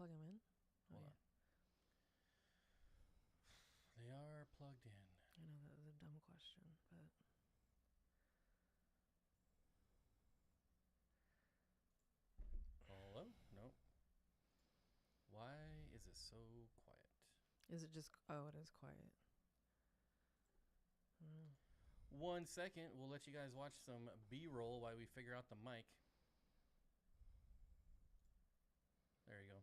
plug them in? Oh, yeah. They are plugged in. I know that was a dumb question, but... Hello? Nope. Why is it so quiet? Is it just... Oh, it is quiet. 1 second. We'll let you guys watch some B-roll while we figure out the mic. There you go.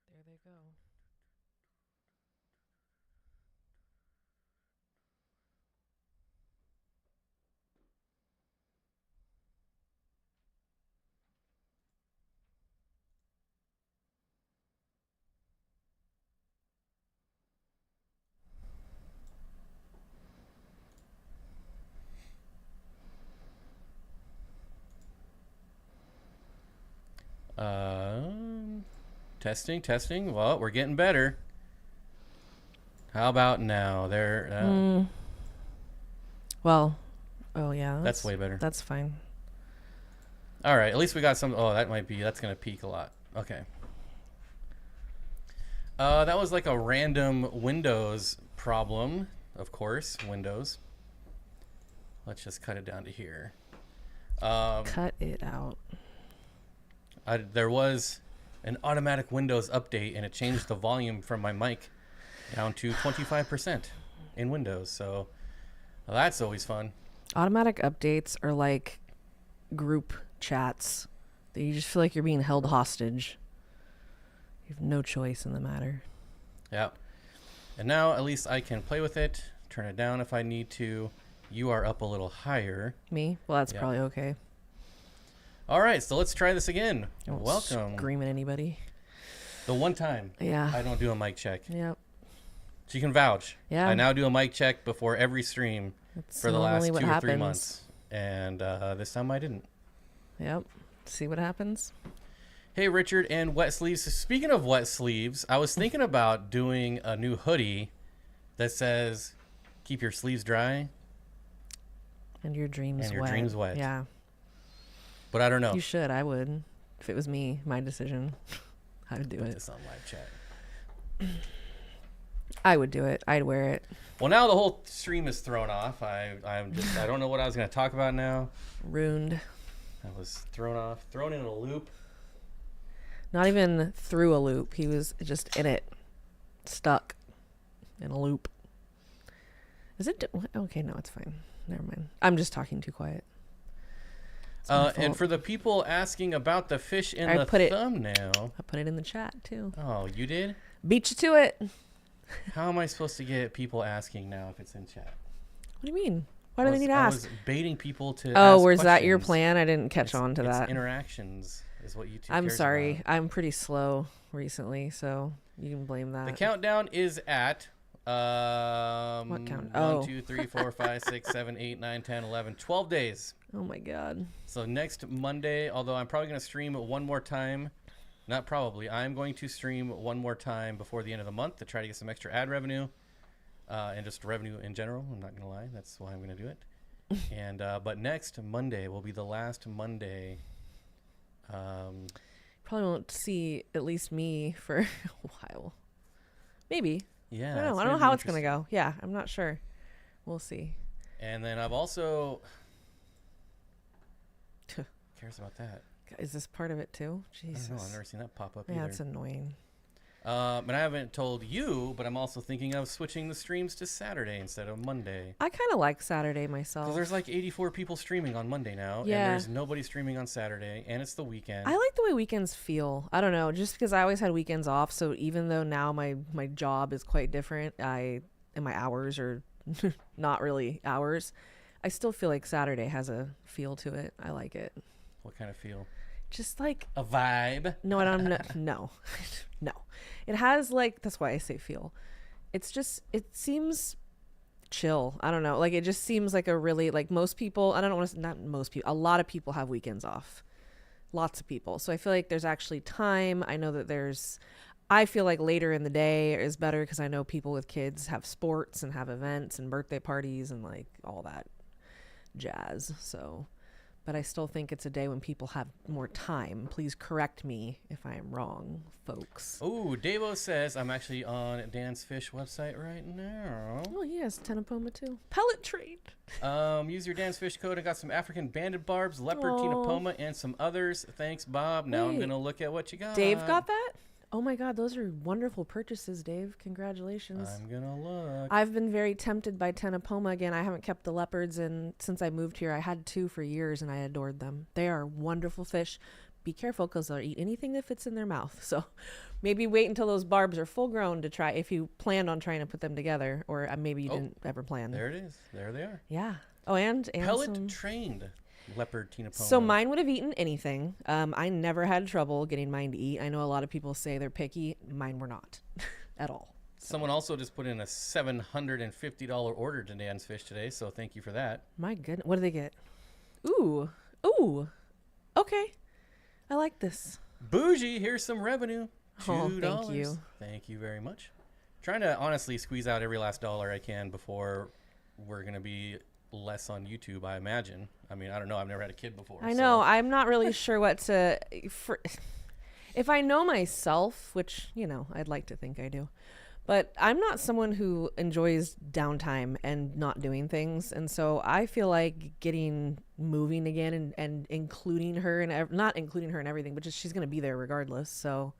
There they go. Testing. Well, we're getting better. How about now? There. Well, oh yeah. That's way better. That's fine. All right. At least we got some. Oh, that's going to peak a lot. Okay. That was like a random Windows problem, of course. Windows. Let's just cut it down to here. Cut it out. There was an automatic Windows update, and it changed the volume from my mic down to 25% in Windows. So well, that's always fun. Automatic updates are like group chats that you just feel like you're being held hostage. You have no choice in the matter. Yeah. And now at least I can play with it, turn it down if I need to. You are up a little higher. Me? Well, that's probably okay. All right, so let's try this again. Welcome. Scream at anybody. The one time I don't do a mic check. Yep. So you can vouch. Yeah. I now do a mic check before every stream for the last 2 or 3 months. And this time I didn't. Yep. See what happens. Hey, Richard and Wet Sleeves. Speaking of wet sleeves, I was thinking about doing a new hoodie that says, keep your sleeves dry. And your dreams wet. And your dreams wet. Yeah. But I don't know. You should. I would. If it was me, my decision, I would do it. This on live chat. I would do it. I'd wear it. Well, now the whole stream is thrown off. I don't know what I was going to talk about now. Ruined. I was thrown off. Thrown in a loop. Not even through a loop. He was just in it. Stuck in a loop. Is it? Okay, no, it's fine. Never mind. I'm just talking too quiet. And for the people asking about the fish in the thumbnail. I put it in the chat, too. Oh, you did? Beat you to it. How am I supposed to get people asking now if it's in chat? What do you mean? Why do they need to ask? I was baiting people to ask was questions. that your plan? I didn't catch on to that. Interactions is what YouTube I'm cares sorry. about. I'm pretty slow recently, so you can blame that. The countdown is at... what count? 1, 2, 3, 4, 5, 6, 7, 8, 9, 10, 11, 12 days. Oh my God. So next Monday, although I'm probably going to stream one more time. Not probably. I'm going to stream one more time before the end of the month to try to get some extra ad revenue and just revenue in general. I'm not going to lie. That's why I'm going to do it. And but next Monday will be the last Monday. Probably won't see at least me for a while. Maybe. Yeah. I don't know how it's going to go. Yeah, I'm not sure. We'll see. And then I've also... cares about that? Is this part of it too? Jesus. I don't know. I've never seen that pop up either. Yeah, it's annoying. And I haven't told you, but I'm also thinking of switching the streams to Saturday instead of Monday. I kind of like Saturday myself. Because there's like 84 people streaming on Monday now. Yeah. And there's nobody streaming on Saturday. And it's the weekend. I like the way weekends feel. I don't know. Just because I always had weekends off. So even though now my job is quite different, and my hours are not really hours, I still feel like Saturday has a feel to it. I like it. What kind of feel? Just like a vibe. No, I don't know. No. No. It has like, that's why I say feel. It's just, it seems chill. I don't know. Like it just seems like a really, like most people, I don't want to, not most people, a lot of people have weekends off. Lots of people. So I feel like there's actually time. I know that I feel like later in the day is better because I know people with kids have sports and have events and birthday parties and like all that jazz. So, but I still think it's a day when people have more time. Please correct me if I am wrong, folks. Oh, Davo says I'm actually on Dan's Fish website right now. Oh, yes, Tenopoma too. Pellet trade. Use your Dan's Fish code. I got some African banded barbs, leopard, Oh. Tenopoma, and some others. Thanks, Bob. Now I'm Wait. gonna look at what you got. Dave got that? Oh my God, those are wonderful purchases, Dave. Congratulations. I'm gonna look. I've been very tempted by Tenopoma again. I haven't kept the leopards, and since I moved here, I had 2 for years, and I adored them. They are wonderful fish. Be careful because they'll eat anything that fits in their mouth. So maybe wait until those barbs are full grown to try, if you planned on trying to put them together, or maybe you didn't ever plan. There it is. There they are. Yeah. Oh, and Pellet some... trained leopard Tenopoma. So mine would have eaten anything. I never had trouble getting mine to eat. I know a lot of people say they're picky. Mine were not at all. Someone also just put in a $750 order to Dan's Fish today, so thank you for that. My goodness. What do they get? Ooh. Ooh. Okay. I like this. Bougie, here's some revenue. $2. Oh, thank you. Thank you very much. Trying to honestly squeeze out every last dollar I can before we're going to be less on YouTube, I imagine. I mean, I don't know. I've never had a kid before. I know. I'm not really sure what to... if I know myself, which, I'd like to think I do, but I'm not someone who enjoys downtime and not doing things. And so I feel like getting moving again and including her and not including her in everything, but just she's going to be there regardless. So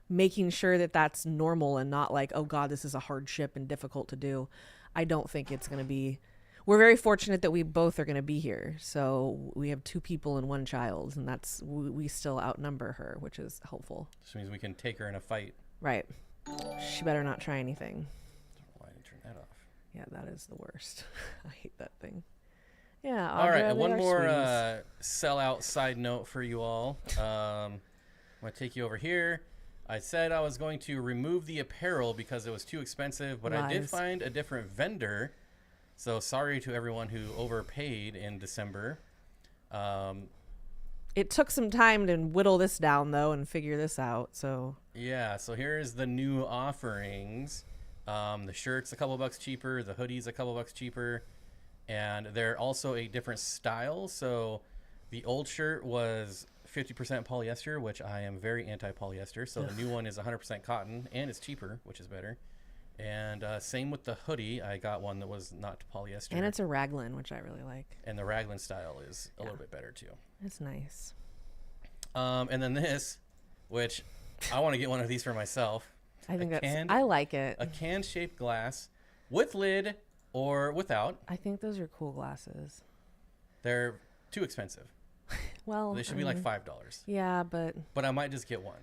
making sure that that's normal and not like, oh God, this is a hardship and difficult to do. I don't think it's going to be... We're very fortunate that we both are going to be here. So we have 2 people and 1 child, and we still outnumber her, which is helpful. Which means we can take her in a fight. Right. She better not try anything. Why did I turn that off? Yeah, that is the worst. I hate that thing. Yeah. All right, Audra, one they are more sweeties. sellout side note for you all. I'm going to take you over here. I said I was going to remove the apparel because it was too expensive, but I did Lies. find a different vendor. So sorry to everyone who overpaid in December. It took some time to whittle this down, though, and figure this out. So Yeah, so here's the new offerings. The shirt's a couple bucks cheaper. The hoodie's a couple bucks cheaper. And they're also a different style. So the old shirt was 50% polyester, which I am very anti-polyester. So the new one is 100% cotton, and it's cheaper, which is better. And same with the hoodie. I got one that was not polyester. and it's a raglan, which I really like. And the raglan style is a little bit better, too. It's nice. And then this, which I want to get one of these for myself. I think canned- I like it. A can-shaped glass with lid or without. I think those are cool glasses. They're too expensive. Well, They should be like $5. Yeah, but But I might just get one.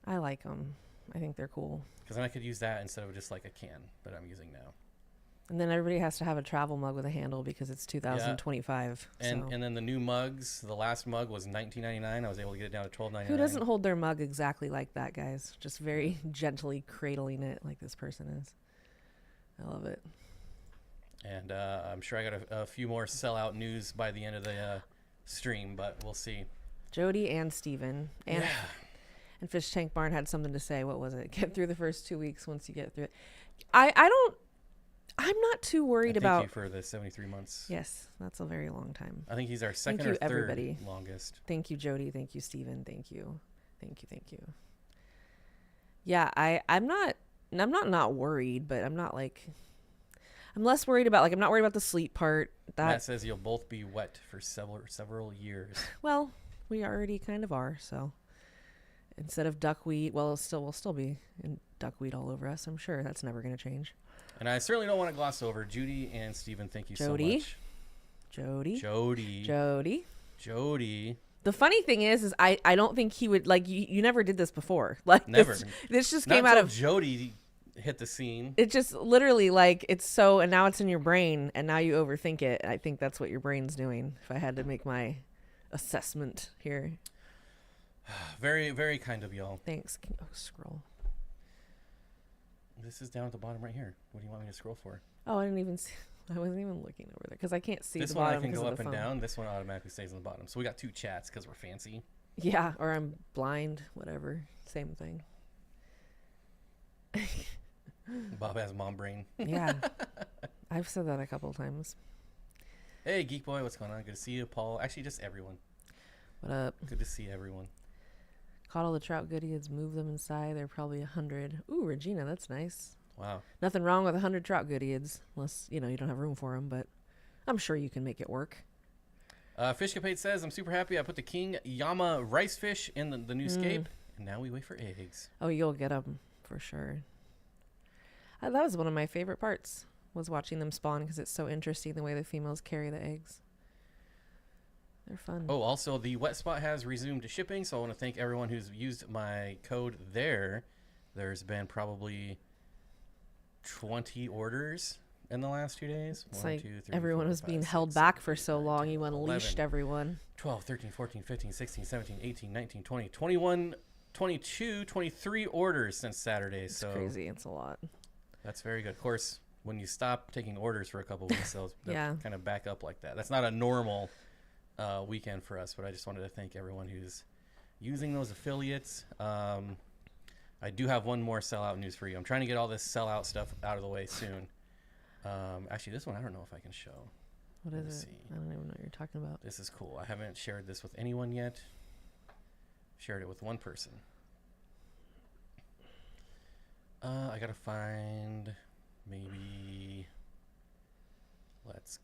I like them. I think they're cool. Because then I could use that instead of just like a can that I'm using now. And then everybody has to have a travel mug with a handle because it's 2025. And so. and then the new mugs, the last mug was $19.99. I was able to get it down to $12.99. Who doesn't hold their mug exactly like that, guys? Just very gently cradling it like this person is. I love it. And I'm sure I got a few more sellout news by the end of the stream, but we'll see. Jody and Steven and Yeah. and Fish Tank Barn had something to say. What was it? Get through the first 2 weeks. Once you get through it, I'm not too worried Thank about. you for the 73 months. Yes, that's a very long time. I think he's our second you, or third everybody. longest. Thank you, Jody. Thank you, Steven. Thank you. Thank you. Yeah, I'm not worried, but I'm not like, I'm less worried about, like, I'm not worried about the sleep part. Matt says you'll both be wet for several years. Well, we already kind of are, so instead of duckweed, well, we'll still be in duckweed all over us. I'm sure that's never going to change. And I certainly don't want to gloss over Judy and Steven. Thank you Jody. so much. Jody. The funny thing is I don't think he would, like, you never did this before. Like, Never. This just Not came out until of Jody hit the scene. it. Just literally, like, it's so, and now it's in your brain, and now you overthink it. I think that's what your brain's doing. If I had to make my assessment here. Very, very kind of y'all. Thanks. Oh, scroll. This is down at the bottom right here. What do you want me to scroll for? Oh, I didn't even see. I wasn't even looking over there because I can't see This the one I bottom can because go of up the and phone. down. This one automatically stays on the bottom. So we got 2 chats because we're fancy. Yeah, or I'm blind. Whatever. Same thing. Bob has mom brain. Yeah. I've said that a couple of times. Hey, Geek Boy, what's going on? Good to see you, Paul. Actually, just everyone. What up? Good to see everyone. Caught all the trout goodies, move them inside. They're probably 100. Ooh, Regina, that's nice. Wow. Nothing wrong with 100 trout goodies, unless, you don't have room for them, but I'm sure you can make it work. Fishcapade says, I'm super happy I put the King Yama rice fish in the new scape, and now we wait for eggs. Oh, you'll get them for sure. That was one of my favorite parts, was watching them spawn, because it's so interesting the way the females carry the eggs. They're fun. Oh, also, the wet spot has resumed shipping, so I want to thank everyone who's used my code there. There's been probably 20 orders in the last 2 days. It's like everyone was being held back for so long. You unleashed everyone. 12, 13, 14, 15, 16, 17, 18, 19, 20, 21, 22, 23 orders since Saturday. It's so crazy. It's a lot. That's very good. Of course, when you stop taking orders for a couple of weeks, they'll kind of back up like that. That's not a normal weekend for us, but I just wanted to thank everyone who's using those affiliates. I do have one more sellout news for you. I'm trying to get all this sellout stuff out of the way soon. Actually, this one I don't know if I can show. What is it? I don't even know what you're talking about. This is cool. I haven't shared this with anyone yet. Shared it with one person. I gotta find maybe. Let's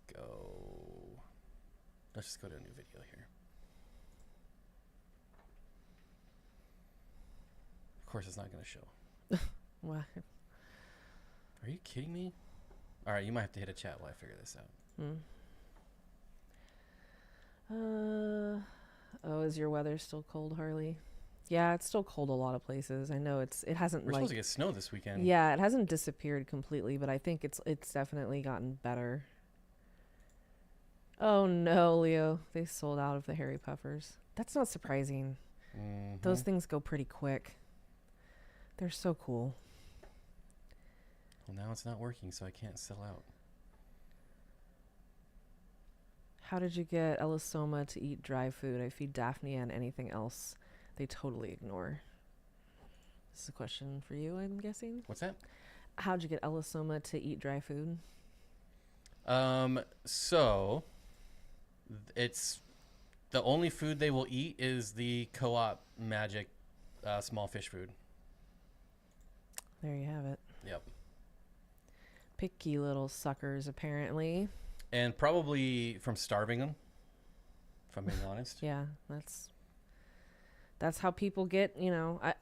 just go to a new video here. Of course, it's not gonna show. What? Are you kidding me? All right, you might have to hit a chat while I figure this out. Is your weather still cold, Harley? Yeah, it's still cold a lot of places. I know it hasn't. We're supposed to get snow this weekend. Yeah, it hasn't disappeared completely, but I think it's definitely gotten better. Oh no, Leo! They sold out of the Hairy Puffers. That's not surprising. Those things go pretty quick. They're so cool. Well, now it's not working, so I can't sell out. How did you get Elisoma to eat dry food? I feed Daphne and anything else they totally ignore. This is a question for you, I'm guessing. What's that? How'd you get Elisoma to eat dry food? So it's the only food they will eat is the co-op magic small fish food. There you have it. Yep. Picky little suckers, apparently. And probably from starving them, if I'm being honest. Yeah, that's how people get,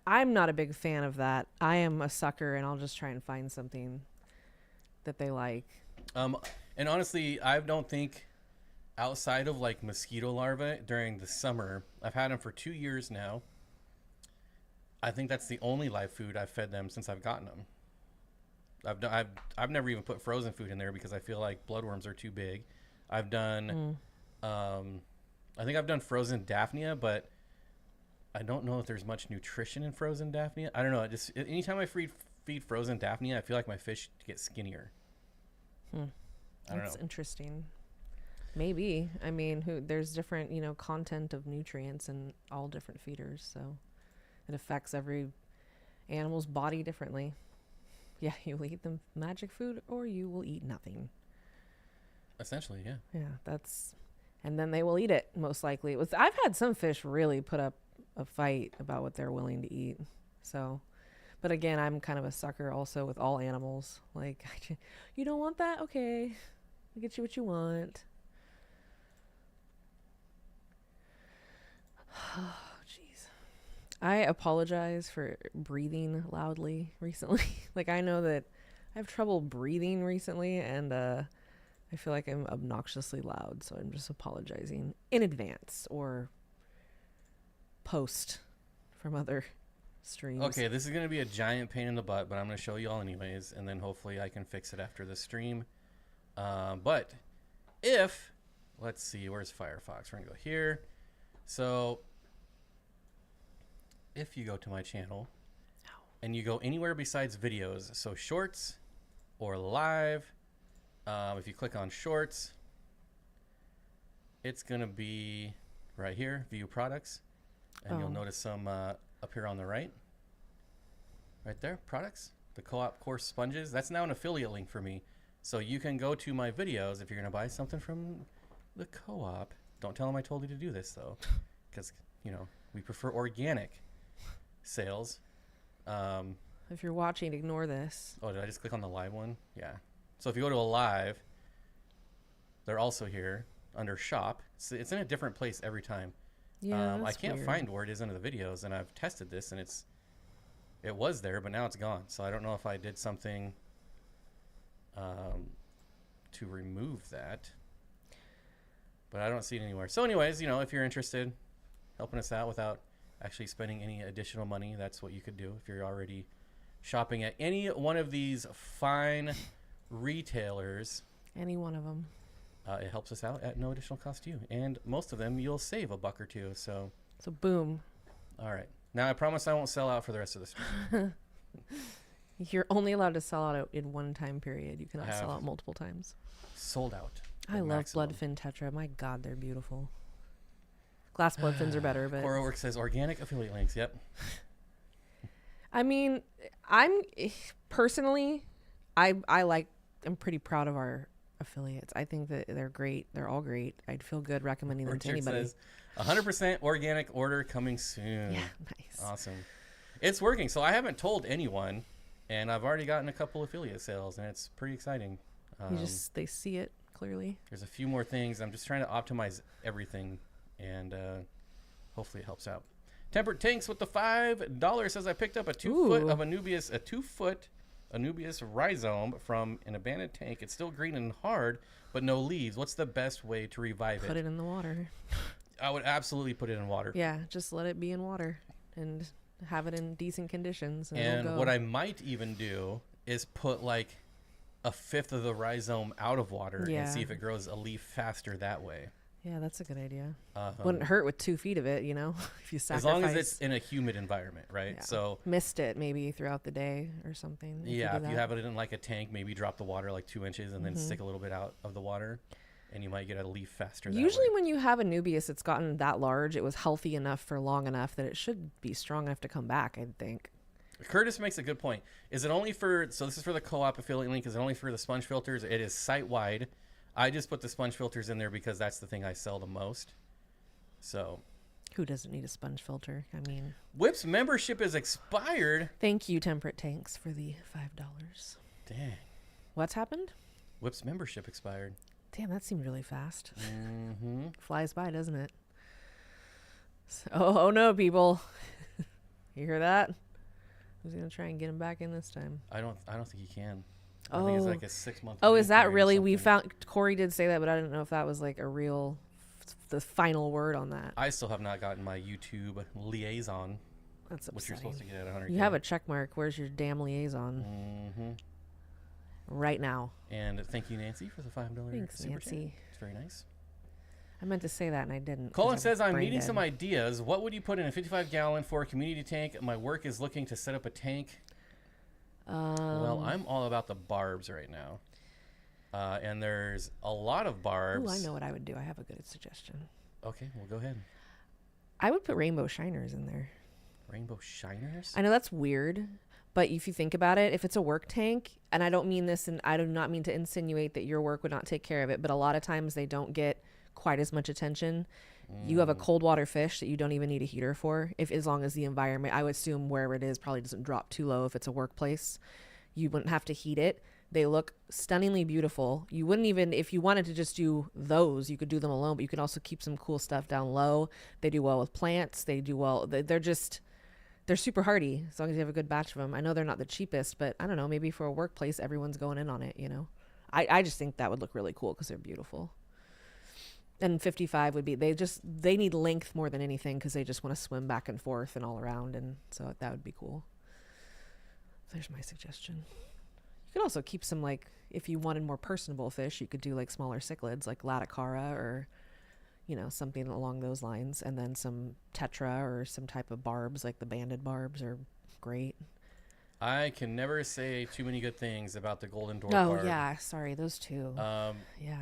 I'm not a big fan of that. I am a sucker, and I'll just try and find something that they like. And honestly, I don't think outside of like mosquito larvae during the summer, I've had them for 2 years now. I think that's the only live food I've fed them since I've gotten them. I've never even put frozen food in there because I feel like bloodworms are too big. I've done, I think I've done frozen Daphnia, but I don't know if there's much nutrition in frozen Daphnia. I don't know. Anytime I feed frozen Daphnia, I feel like my fish get skinnier. I don't know. That's interesting. Maybe. I mean, there's different, content of nutrients in all different feeders, so it affects every animal's body differently. Yeah, you will eat the magic food or you will eat nothing. Essentially, yeah. Yeah, and then they will eat it, most likely. I've had some fish really put up a fight about what they're willing to eat. So, but again, I'm kind of a sucker also with all animals. Like, you don't want that? Okay. I'll get you what you want. Oh, jeez. I apologize for breathing loudly recently. Like, I know that I have trouble breathing recently, and I feel like I'm obnoxiously loud, so I'm just apologizing in advance or post from other streams. Okay, this is going to be a giant pain in the butt, but I'm going to show you all anyways, and then hopefully I can fix it after the stream. But let's see, where's Firefox? We're going to go here. So if you go to my channel and you go anywhere besides videos, so shorts or live, if you click on shorts, it's going to be right here, view products, and you'll notice some up here on the right there, products, the co-op course sponges. That's now an affiliate link for me, so you can go to my videos if you're going to buy something from the co-op. Don't tell them I told you to do this, though, because, we prefer organic sales. If you're watching, ignore this. Oh, did I just click on the live one? Yeah. So if you go to a live, they're also here under shop. It's in a different place every time. Yeah, I can't weird. find where it is under the videos, and I've tested this, and it was there, but now it's gone. So I don't know if I did something to remove that, but I don't see it anywhere. So anyways, if you're interested, helping us out without actually spending any additional money, that's what you could do if you're already shopping at any one of these fine retailers. Any one of them. It helps us out at no additional cost to you, and most of them you'll save $1 or $2. So boom. All right. Now I promise I won't sell out for the rest of the stream. You're only allowed to sell out in one time period. You cannot sell out multiple times. Sold out. I love bloodfin tetra. My God, they're beautiful. Glass bloodfins are better, but Cora Work says organic affiliate links. Yep. I mean, I'm personally, I'm pretty proud of our affiliates. I think that they're great. They're all great. I'd feel good recommending them to anybody. Says 100% organic order coming soon. Yeah, nice. Awesome. It's working. So I haven't told anyone, and I've already gotten a couple affiliate sales, and it's pretty exciting. They see it clearly. There's a few more things. I'm just trying to optimize everything, and hopefully it helps out. Tempered Tanks with the $5 says I picked up a 2 foot of Anubias, a 2 foot Anubias rhizome from an abandoned tank. It's still green and hard, but no leaves. What's the best way to revive it? Put it in the water. I would absolutely put it in water. Yeah, just let it be in water and have it in decent conditions. And what I might even do is put like a fifth of the rhizome out of water and see if it grows a leaf faster that way. Yeah, that's a good idea. Wouldn't hurt with 2 feet of it, if you sacrifice. As long as it's in a humid environment, right? Yeah. So mist it maybe throughout the day or something. If you have it in like a tank, maybe drop the water like 2 inches and then stick a little bit out of the water, and you might get a leaf faster. Usually when you have a Nubius, it's gotten that large, it was healthy enough for long enough that it should be strong enough to come back, I'd think. Curtis makes a good point. Is it only for, so this is for the co-op affiliate link, is it only for the sponge filters? It is site-wide. I just put the sponge filters in there because that's the thing I sell the most. So, who doesn't need a sponge filter? I mean, Whip's membership is expired. Thank you, Temperate Tanks, for the $5. Dang. What's happened? Whip's membership expired. Damn, that seemed really fast. Mm-hmm. Flies by, doesn't it? So, oh no, people. You hear that? Who's gonna try and get him back in this time? I don't think he can. I think it's like a 6 month. Oh, is that really? We found Corey did say that, but I didn't know if that was like the final word on that. I still have not gotten my YouTube liaison. That's upsetting. Which you're supposed to get at 100. You have a check mark. Where's your damn liaison? Mm-hmm. Right now. And thank you, Nancy, for the $5. Thanks, super Nancy. chat. It's very nice. I meant to say that and I didn't. Colin says, I'm needing some ideas. What would you put in a 55-gallon for a community tank? My work is looking to set up a tank. Well, I'm all about the barbs right now. And there's a lot of barbs. Oh, I know what I would do. I have a good suggestion. Okay, well, go ahead. I would put rainbow shiners in there. Rainbow shiners? I know that's weird, but if you think about it, if it's a work tank, and I don't mean this, and I do not mean to insinuate that your work would not take care of it, but a lot of times they don't get quite as much attention. You have a cold water fish that you don't even need a heater for, as long as the environment, I would assume wherever it is, probably doesn't drop too low. If it's a workplace, you wouldn't have to heat it. They look stunningly beautiful. You wouldn't even, if you wanted to just do those, you could do them alone, but you can also keep some cool stuff down low. They do well with plants. They do well. They're super hardy as long as you have a good batch of them. I know they're not the cheapest, but I don't know, maybe for a workplace, everyone's going in on it, I just think that would look really cool because they're beautiful. And 55 would be, they need length more than anything because they just want to swim back and forth and all around. And so that would be cool. There's my suggestion. You could also keep some, like, if you wanted more personable fish, you could do like smaller cichlids like Laticara or, something along those lines. And then some tetra or some type of barbs, like the banded barbs are great. I can never say too many good things about the golden dwarf Oh, barb. yeah. Sorry, those two. Yeah.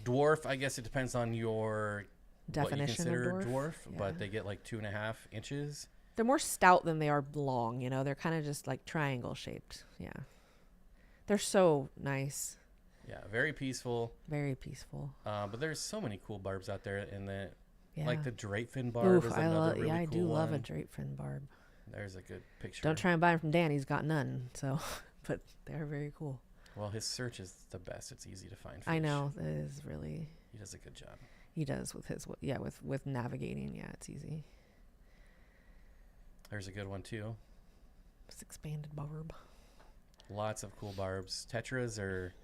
Dwarf, I guess it depends on your Definition what you consider of dwarf, Yeah. but they get like 2.5 inches. They're more stout than they are long, They're kind of just like triangle shaped. Yeah. They're so nice. Yeah, very peaceful. Very peaceful. But there's so many cool barbs out there, and Yeah. like the drape fin barb is another really cool I do one. love a drape fin barb. There's a good picture. Don't try and buy them from Dan. He's got none. So, but they're very cool. Well, his search is the best. It's easy to find fish. I know. It is really. He does a good job. He does with his, with navigating. Yeah, it's easy. There's a good one, too. It's expanded barb. Lots of cool barbs. Tetras are,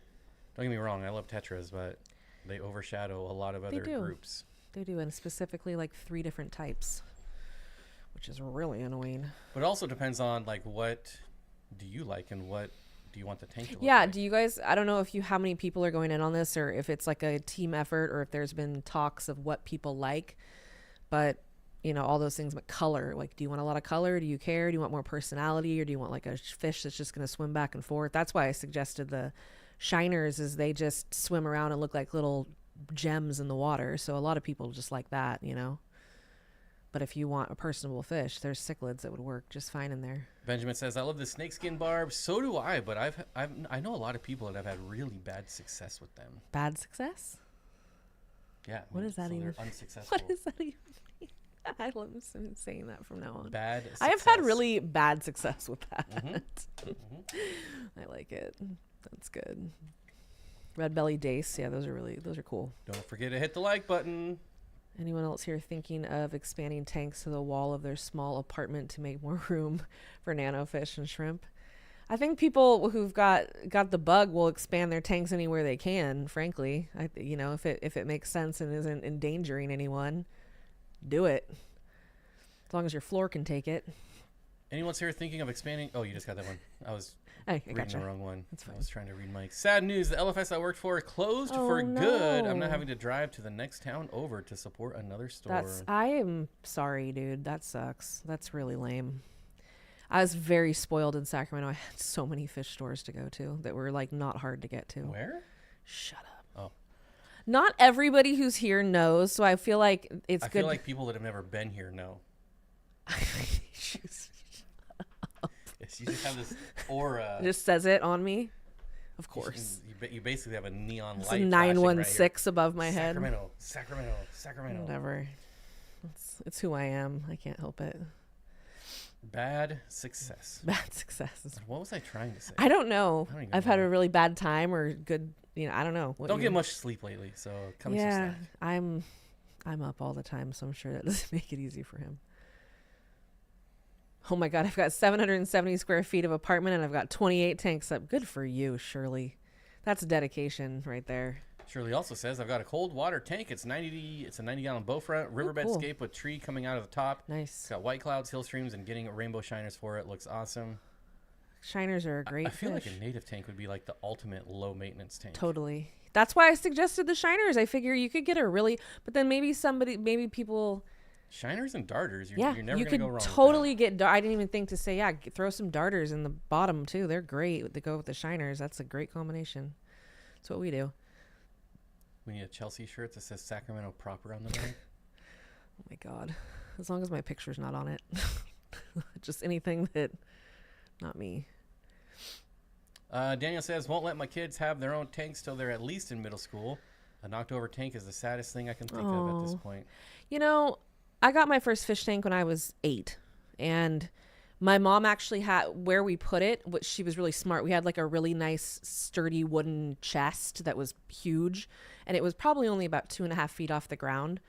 don't get me wrong, I love tetras, but they overshadow a lot of other groups. They do, and specifically like 3 different types, which is really annoying. But it also depends on like what do you like and what do you want the tank to look Yeah, like. do you guys, I don't know how many people are going in on this, or if it's like a team effort, or if there's been talks of what people like, but you know, all those things. But color, like, do you want a lot of color? Do you care? Do you want more personality, or do you want like a fish that's just going to swim back and forth? That's why I suggested the shiners, is they just swim around and look like little gems in the water. So a lot of people just like that, you know. But if you want a personable fish, there's cichlids that would work just fine in there. Benjamin says, I love the snakeskin barb. So do I, but I know a lot of people that have had really bad success with them. Bad success? Yeah. What does that so even? They're unsuccessful. What does that even mean? I love saying that from now on. Bad success. I have had really bad success with that. Mm-hmm. Mm-hmm. I like it. That's good. Red belly dace. Yeah, those are cool. Don't forget to hit the like button. Anyone else here thinking of expanding tanks to the wall of their small apartment to make more room for nanofish and shrimp? I think people who've got the bug will expand their tanks anywhere they can, frankly. You know, if it makes sense and isn't endangering anyone, do it. As long as your floor can take it. Anyone's here thinking of expanding? Oh, you just got that one. I was Hey, I reading gotcha. the wrong one. That's fine. I was trying to read Mike. Sad news. The LFS I worked for closed for good. I'm not having to drive to the next town over to support another store. I am sorry, dude. That sucks. That's really lame. I was very spoiled in Sacramento. I had so many fish stores to go to that were like not hard to get to. Where? Shut up. Oh. Not everybody who's here knows, so I feel like it's good. I feel like people that have never been here know. Yes, you just have this aura. It just says it on me. Of course. You basically have a neon It's light. a 916 above my head. Sacramento. Whatever. It's who I am. I can't help it. Bad success. Bad success. What was I trying to say? I don't know. I don't even I've had know. a really bad time or good, I don't know. Don't get much sleep lately, so come some Yeah, slack. I'm up all the time, so I'm sure that doesn't make it easy for him. Oh my God, I've got 770 square feet of apartment and I've got 28 tanks up. Good for you, Shirley. That's dedication right there. Shirley also says, I've got a cold water tank. It's a 90-gallon bow front, riverbed cool. scape with tree coming out of the top. Nice. It's got white clouds, hill streams, and getting rainbow shiners for it looks awesome. Shiners are a great I feel fish. like a native tank would be like the ultimate low maintenance tank. Totally. That's why I suggested the shiners. I figure you could get a really, but then maybe people. Shiners and darters, you're never You going to could go wrong totally get. I didn't even think to say, throw some darters in the bottom too. They're great to go with the shiners. That's a great combination. That's what we do. We need a Chelsea shirt that says Sacramento proper on the back. Oh my God. As long as my picture's not on it. Just anything that, not me. Daniel says, won't let my kids have their own tanks till they're at least in middle school. A knocked over tank is the saddest thing I can think of at this point. I got my first fish tank when I was 8, and my mom actually had, where we put it, which she was really smart. We had like a really nice sturdy wooden chest that was huge, and it was probably only about 2.5 feet off the ground,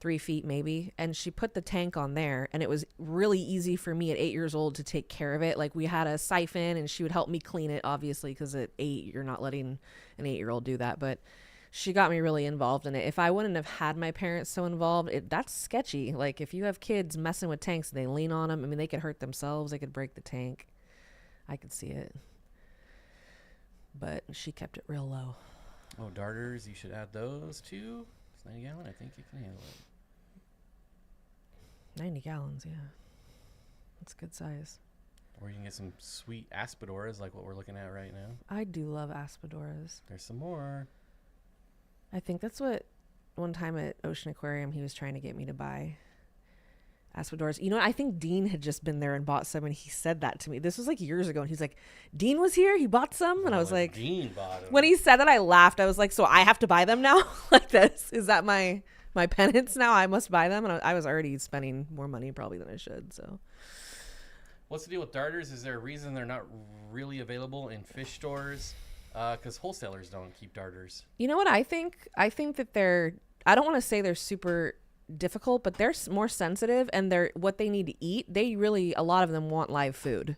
3 feet maybe. And she put the tank on there, and it was really easy for me at 8 years old to take care of it. Like, we had a siphon and she would help me clean it, obviously, because at 8, you're not letting an 8-year-old do that. But she got me really involved in it. If I wouldn't have had my parents so involved, that's sketchy. Like, if you have kids messing with tanks and they lean on them, I mean, they could hurt themselves. They could break the tank. I could see it. But she kept it real low. Oh, darters, you should add those too. It's 90 gallon. I think you can handle it. 90 gallons, yeah. That's good size. Or you can get some sweet aspidoras like what we're looking at right now. I do love aspidoras. There's some more. I think that's what one time at Ocean Aquarium he was trying to get me to buy. Aspidors. You know what? I think Dean had just been there and bought some, and he said that to me. This was like years ago, and he's like, Dean was here, he bought some, and I was like, Dean bought them. when he said that, I laughed. I was like, so I have to buy them now? Like this? Is that my penance now? I must buy them? And I was already spending more money probably than I should, so. What's the deal with darters? Is there a reason they're not really available in fish stores? Because wholesalers don't keep darters. You know what I think? I think that I don't want to say they're super difficult, but they're more sensitive, and they're what they need to eat. A lot of them want live food.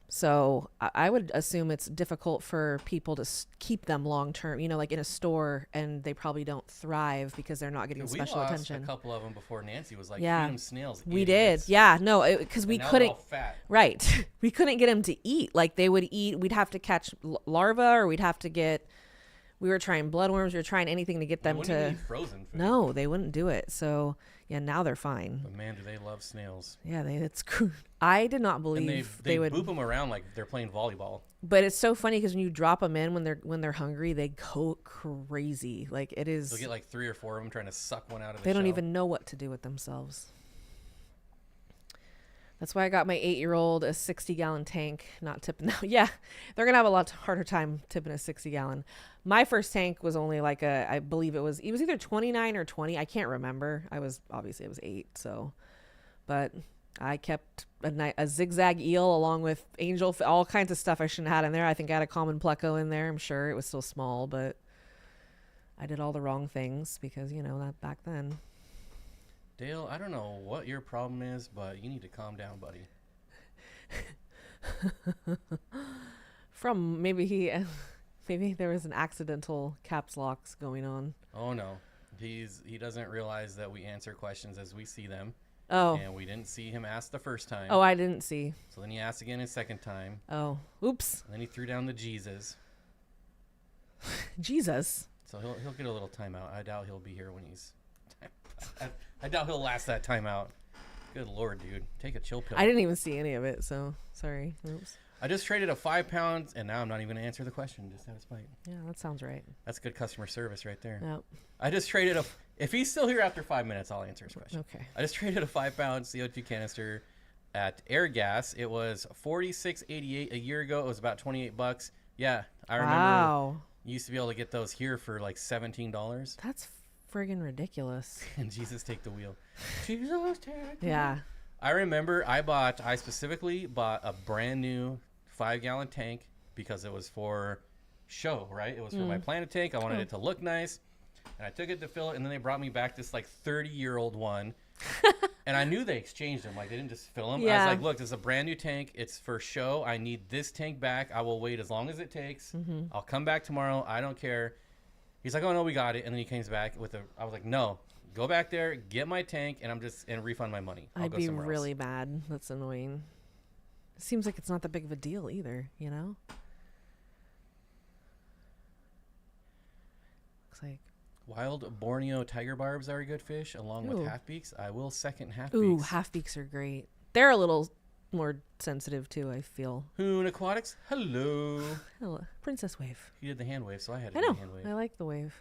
So I would assume it's difficult for people to keep them long term, like in a store, and they probably don't thrive because they're not getting special attention. A couple of them before Nancy was like, yeah, feed them snails. We idiots. did. Yeah, no, because we couldn't. All fat. Right. We couldn't get them to eat. Like they would eat. We'd have to catch larvae, or we'd have to get. We were trying bloodworms. We were trying anything to get them to. Even eat frozen food. No, they wouldn't do it. So yeah, now they're fine. But man, do they love snails? Yeah, it's. I did not believe and they would boop them around like they're playing volleyball. But it's so funny because when you drop them in when they're hungry, they go crazy. Like it is. You'll get like 3 or 4 of them trying to suck one out of the They don't shell. even know what to do with themselves. That's why I got my 8-year-old a 60-gallon tank, not tipping. Yeah, they're going to have a lot harder time tipping a 60-gallon. My first tank was only like I believe it was either 29 or 20. I can't remember. It was 8. So, but I kept a zigzag eel along with angel, all kinds of stuff I shouldn't have had in there. I think I had a common pleco in there. I'm sure it was still small, but I did all the wrong things because, that back then. Dale, I don't know what your problem is, but you need to calm down, buddy. Maybe there was an accidental caps locks going on. Oh no, he doesn't realize that we answer questions as we see them. Oh. And we didn't see him ask the first time. Oh, I didn't see. So then he asked again a second time. Oh, oops. And then he threw down the Jesus. Jesus. So he'll get a little timeout. I doubt he'll be here when he's. I doubt he'll last that timeout. Good Lord, dude. Take a chill pill. I didn't even see any of it, so sorry. Oops. I just traded a 5 pounds, and now I'm not even going to answer the question. Just out of spite. Yeah, that sounds right. That's good customer service right there. Yep. I just traded if he's still here after 5 minutes, I'll answer his question. Okay. I just traded a 5-pound CO2 canister at Air Gas. It was $46.88 a year ago. It was about $28. Yeah, I remember. Wow. You used to be able to get those here for like $17. That's friggin' ridiculous. And Jesus take the wheel. Jesus take the Yeah. wheel. I remember I specifically bought a brand new 5-gallon tank because it was for show, right? It was for my planted tank. I wanted it to look nice. And I took it to fill it, and then they brought me back this like 30-year-old one. And I knew they exchanged them. Like they didn't just fill them. Yeah. I was like, look, this is a brand new tank. It's for show. I need this tank back. I will wait as long as it takes. I'll come back tomorrow. I don't care. He's like, oh no, we got it. And then he comes back I was like, no, go back there, get my tank, and refund my money. I'll I'd go be somewhere really else. mad. That's annoying. It seems like it's not that big of a deal either, Looks like. Wild Borneo tiger barbs are a good fish, along with Ooh. half-beaks. I will second half-beaks. Ooh, half-beaks are great. They're a little more sensitive too, I feel. Hoon Aquatics, hello. Hello. Princess Wave. He did the hand wave, so I had to I do know. the hand wave. I like the wave.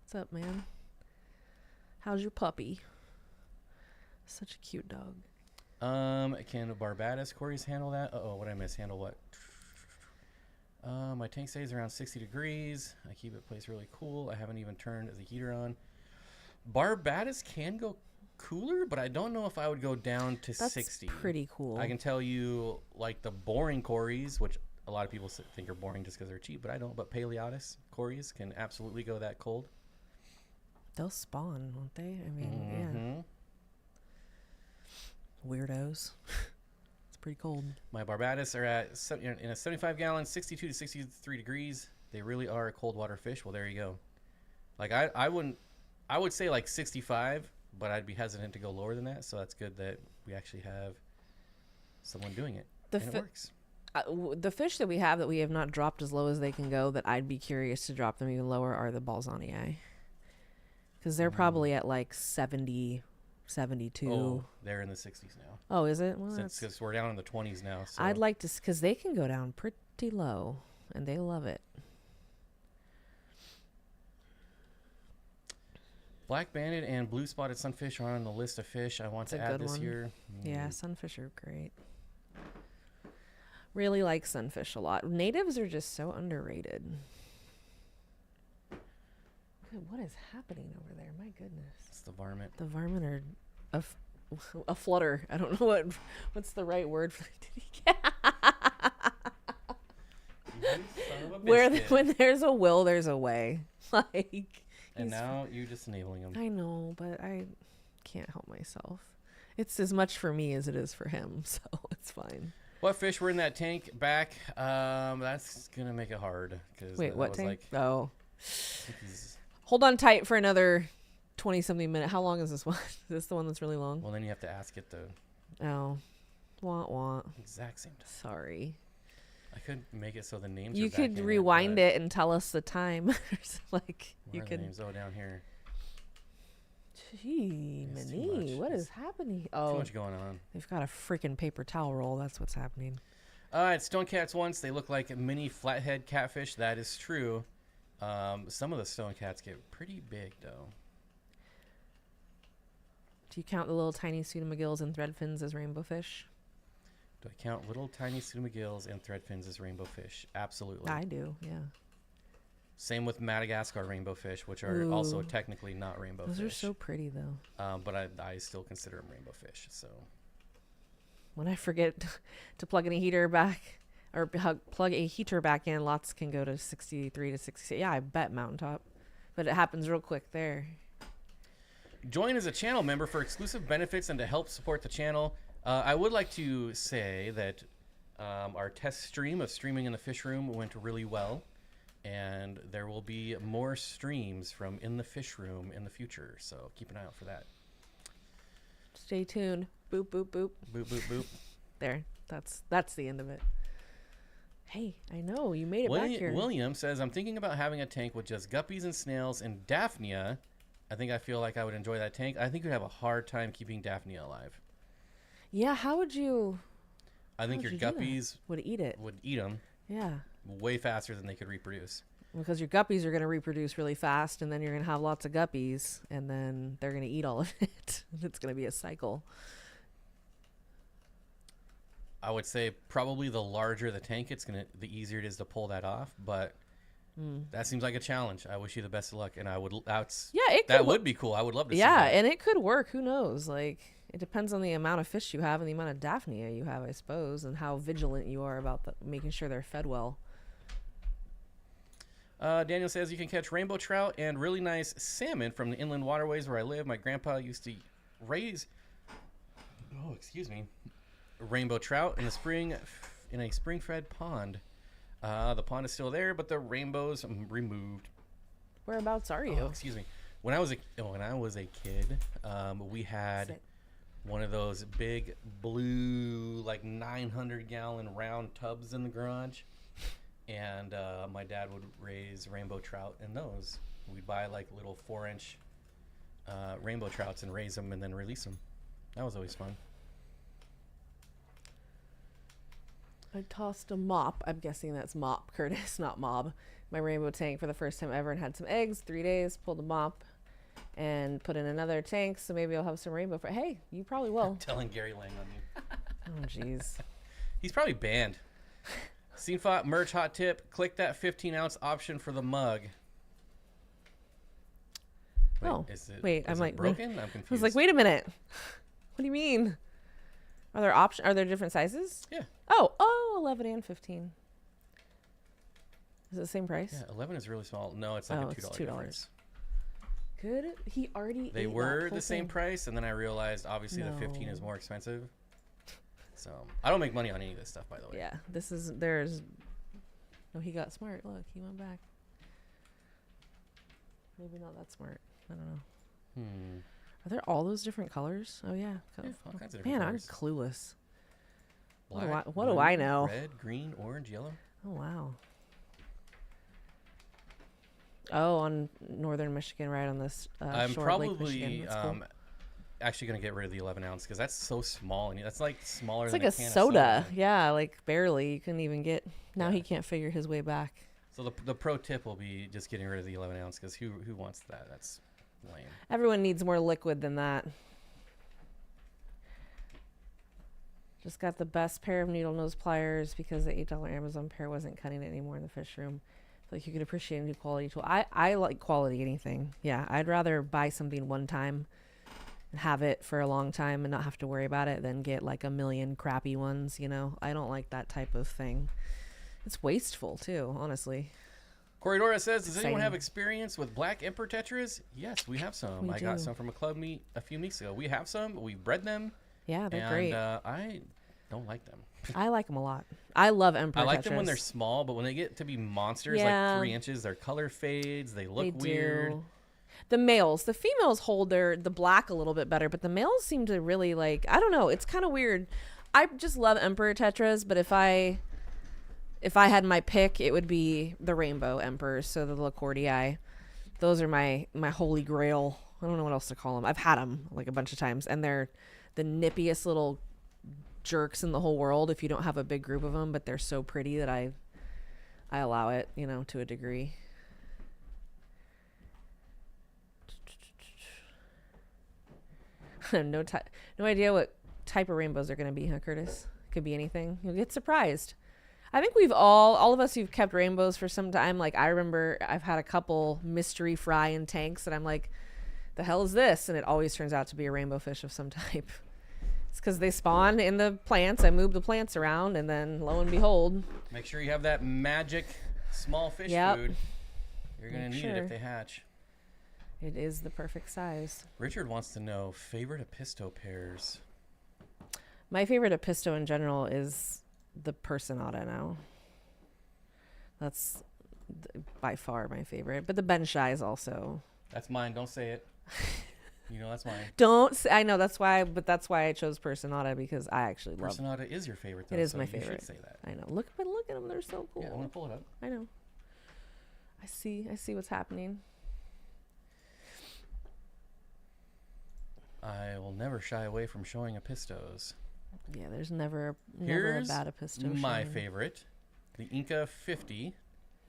What's up, man? How's your puppy? Such a cute dog. Can Barbados Corey's handle that? Uh-oh, what did I miss? Handle what? My tank stays around 60 degrees. I keep it placed really cool. I haven't even turned the heater on. Barbados can go cooler, but I don't know if I would go down to That's 60. pretty cool. I can tell you, like the boring Corys, which a lot of people think are boring just because they're cheap, but I don't. But Paleotis Corys can absolutely go that cold. They'll spawn, won't they? I mean, yeah. Weirdos. It's pretty cold. My Barbados are at in a 75-gallon, 62 to 63 degrees. They really are a cold water fish. Well, there you go. Like I would say like 65, but I'd be hesitant to go lower than that. So that's good that we actually have someone doing it. And it works. The fish that we have not dropped as low as they can go, that I'd be curious to drop them even lower, are the Balzanii. Because they're probably at like 70, 72. Oh, they're in the 60s now. Oh, is it? Well, Since we're down in the 20s now. So. I'd like to, because they can go down pretty low, and they love it. Black banded and blue spotted sunfish are on the list of fish I want That's to a add good this one. year. Yeah, sunfish are great. Really like sunfish a lot. Natives are just so underrated. What is happening over there? My goodness. It's the varmint. The varmint are a flutter. I don't know what's the right word for it. When there's a will, there's a way. Like, and now you're just enabling him. I know, but I can't help myself. It's as much for me as it is for him, so it's fine. What fish were in that tank back? That's gonna make it hard. Wait, what tank? Like, oh, hold on tight for another 20-something minute. How long is this one? Is this the one that's really long? Well, then you have to ask it the exact same time. Sorry. I couldn't make it so the names. You are back could in rewind it and tell us the time. Like where you are the could. names? Oh, down here. Gee, It's too Minnie, much. what is happening? Oh, Too much going on. they've got a freaking paper towel roll. That's what's happening. All right, stone cats once. They look like mini flathead catfish. That is true. Some of the stone cats get pretty big, though. Do you count the little tiny pseudomagills and threadfins as rainbow fish? Do I count little tiny pseudomagills and threadfins as rainbow fish? Absolutely. I do, yeah. Same with Madagascar rainbow fish, which are also Ooh. technically not rainbow Those fish. are so pretty, though. But I still consider them rainbow fish. So When I forget to plug in a heater back, or plug a heater back in, lots can go to 63 to 66. Yeah, I bet mountaintop. But it happens real quick there. join as a channel member for exclusive benefits and to help support the channel. I would like to say that our test stream of streaming in the fish room went really well. And there will be more streams from in the fish room in the future. So keep an eye out for that. Stay tuned. Boop, boop, boop. Boop, boop, boop. There. That's the end of it. Hey, I know. You made it back here. William says, I'm thinking about having a tank with just guppies and snails and Daphnia. I feel like I would enjoy that tank. I think you'd have a hard time keeping Daphnia alive. Yeah, how would you... I think your guppies would eat it. would eat them Yeah. way faster than they could reproduce. Because your guppies are going to reproduce really fast, and then you're going to have lots of guppies, and then they're going to eat all of it. It's going to be a cycle. I would say probably the larger the tank, the easier it is to pull that off. But that seems like a challenge. I wish you the best of luck, and that would be cool. I would love to see that. And it could work. Who knows? Like, it depends on the amount of fish you have and the amount of Daphnia you have, I suppose, and how vigilant you are about making sure they're fed well. Daniel says you can catch rainbow trout and really nice salmon from the inland waterways where I live. My grandpa used to raise, rainbow trout in the spring in a spring-fed pond. The pond is still there, but the rainbows removed. Whereabouts are you? Oh, excuse me. When I was a kid, we had one of those big blue, like 900-gallon round tubs in the garage. And my dad would raise rainbow trout in those. We'd buy like little 4-inch rainbow trouts and raise them and then release them. That was always fun. I tossed a mop. I'm guessing that's mop, Curtis, not mob. My rainbow tank for the first time ever and had some eggs. 3 days, pulled a mop and put in another tank. So maybe I'll have some rainbow. Hey, you probably will. I'm telling Gary Lang on you. Oh, jeez. He's probably banned. Steenfott merch hot tip. Click that 15-ounce option for the mug. Wait, I'm like broken? I'm confused. I was like, wait a minute. What do you mean? Are there different sizes? Yeah. Oh, 11 and 15. Is it the same price? Yeah, 11 is really small. No, it's like a $2 it's $2. difference. Good. He already They ate were that the same thing. price, and then I realized obviously the 15 is more expensive. So I don't make money on any of this stuff, by the way. Yeah, no, he got smart. Look, he went back. Maybe not that smart. I don't know. Are there all those different colors? Oh yeah. All kinds of different colors. I'm clueless. Black, What do blue, I know? Red, green, orange, yellow. Oh wow. Oh, on northern Michigan, right on this I'm shore of Lake Michigan. probably That's cool. actually going to get rid of the 11-ounce because that's so small. And that's like smaller It's than like a can of soda. Yeah, like barely. You couldn't even get. Now Yeah. he can't figure his way back. So the pro tip will be just getting rid of the 11-ounce because who wants that? That's Lame. Everyone needs more liquid than that. Just got the best pair of needle nose pliers because the $8 Amazon pair wasn't cutting it anymore in the fish room. Feel like you could appreciate a new quality tool. I like quality anything. Yeah, I'd rather buy something one time and have it for a long time and not have to worry about it than get like a million crappy ones, you know? I don't like that type of thing. It's wasteful too, honestly. Corridora says, does anyone Exciting. have experience with black emperor tetras? Yes, we have some. I got some from a club meet a few weeks ago. We have some. We bred them. Yeah, they're and, great. I don't like them. I like them a lot. I love emperor I like tetras. them when they're small, but when they get to be monsters, Yeah. like 3 inches, their color fades. They look They weird. do. The males, the females hold the black a little bit better, but the males seem to really like, I don't know, it's kind of weird. I just love emperor tetras, but if I had my pick, it would be the rainbow emperors, so the Lacordii. Those are my holy grail. I don't know what else to call them. I've had them like a bunch of times, and they're the nippiest little jerks in the whole world if you don't have a big group of them, but they're so pretty that I allow it, you know, to a degree. No idea what type of rainbows are going to be, huh, Curtis? Could be anything. You'll get surprised. I think we've all of us who've kept rainbows for some time. Like, I remember I've had a couple mystery fry in tanks that I'm like, the hell is this? And it always turns out to be a rainbow fish of some type. It's because they spawn in the plants. I move the plants around, and then lo and behold. Make sure you have that magic small fish food. You're going to need it if they hatch. It is the perfect size. Richard wants to know favorite Apisto pairs. My favorite Apisto in general is the Personata now. That's by far my favorite. But the Benshai is also. That's mine. Don't say it. You know that's mine. Don't say, I know that's why I chose Personata, because I actually love. Personata is your favorite though. It is so my you favorite. should say that. I know. Look at them. They're so cool. Yeah, I want to pull it up. I know. I see what's happening. I will never shy away from showing Apistos. Yeah, there's never a Here's bad Apisto. my showing. favorite, the Inca 50.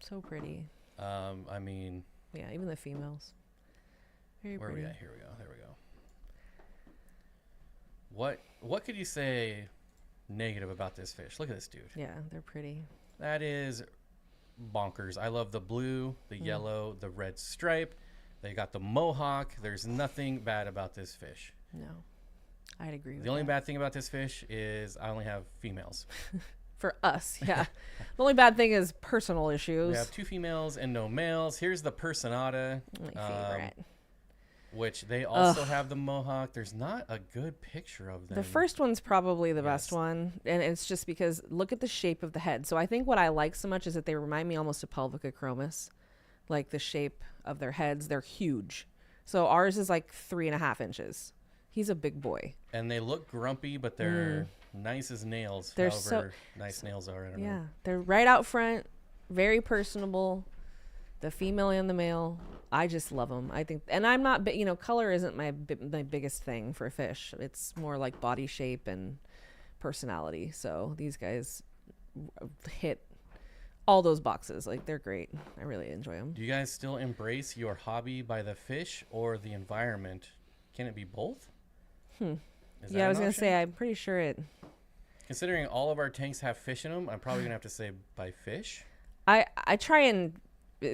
So pretty. I mean, Yeah, even the females. Very where pretty. are we at? Here we go. There we go. What could you say negative about this fish? Look at this dude. Yeah, they're pretty. That is bonkers. I love the blue, the yellow, the red stripe. They got the mohawk. There's nothing bad about this fish. No, I'd agree with The only that. bad thing about this fish is I only have females. For us, yeah. The only bad thing is personal issues. We have 2 females and no males. Here's the Personata, My favorite. which they also have the mohawk. There's not a good picture of them. The first one's probably the best Yes. one, and it's just because look at the shape of the head. So I think what I like so much is that they remind me almost of Pelvica chromis, like the shape of their heads. They're huge. So ours is like 3.5 inches. He's a big boy. And they look grumpy, but they're nice as nails. They're however nice nails are. I don't know. Yeah, they're right out front, very personable. The female and the male, I just love them. I think, and I'm not, color isn't my biggest thing for fish. It's more like body shape and personality. So these guys hit all those boxes. Like, they're great. I really enjoy them. Do you guys still embrace your hobby by the fish or the environment? Can it be both? Is that Yeah, I was an gonna option? say, I'm pretty sure it. Considering all of our tanks have fish in them, I'm probably gonna have to say by fish. I try and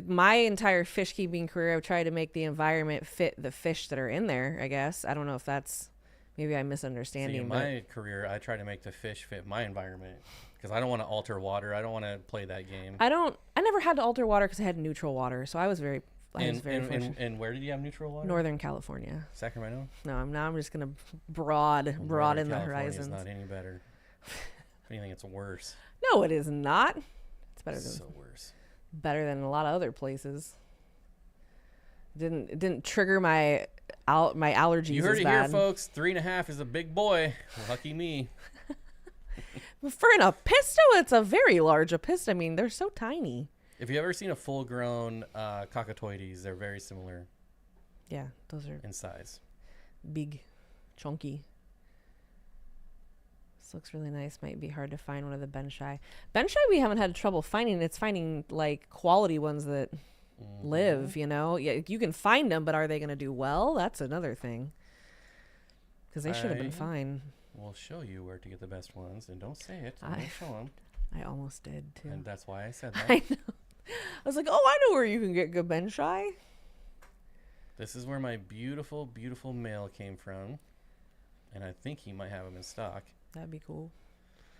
my entire fish keeping career, I've tried to make the environment fit the fish that are in there. I guess I don't know if that's maybe I'm See, misunderstanding. in my career, I try to make the fish fit my environment because I don't want to alter water. I don't want to play that game. I never had to alter water because I had neutral water, so I was very fortunate. And where did you have neutral water? Northern California. Sacramento. No, I'm just gonna broaden the California's horizons. not any better. If anything, it's worse. No, it is not. It's better It's than so worse. a lot of other places. It didn't trigger my allergies. You heard as it bad. here, folks. 3.5 is a big boy. Lucky me. For an Apisto, it's a very large Apisto. I mean, they're so tiny. If you've ever seen a full-grown cockatoides, they're very similar Yeah, those are in size. big, chunky. This looks really nice. Might be hard to find one of the Benshai. Benshai we haven't had trouble finding. It's finding like quality ones that live, you know? Yeah, you can find them, but are they going to do well? That's another thing. Because they should have been fine. We'll show you where to get the best ones, and don't say it. I Don't show them. I almost did, too. And that's why I said that. I know. I was like, oh, I know where you can get good benchai. This is where my beautiful, beautiful male came from. And I think he might have them in stock. That'd be cool.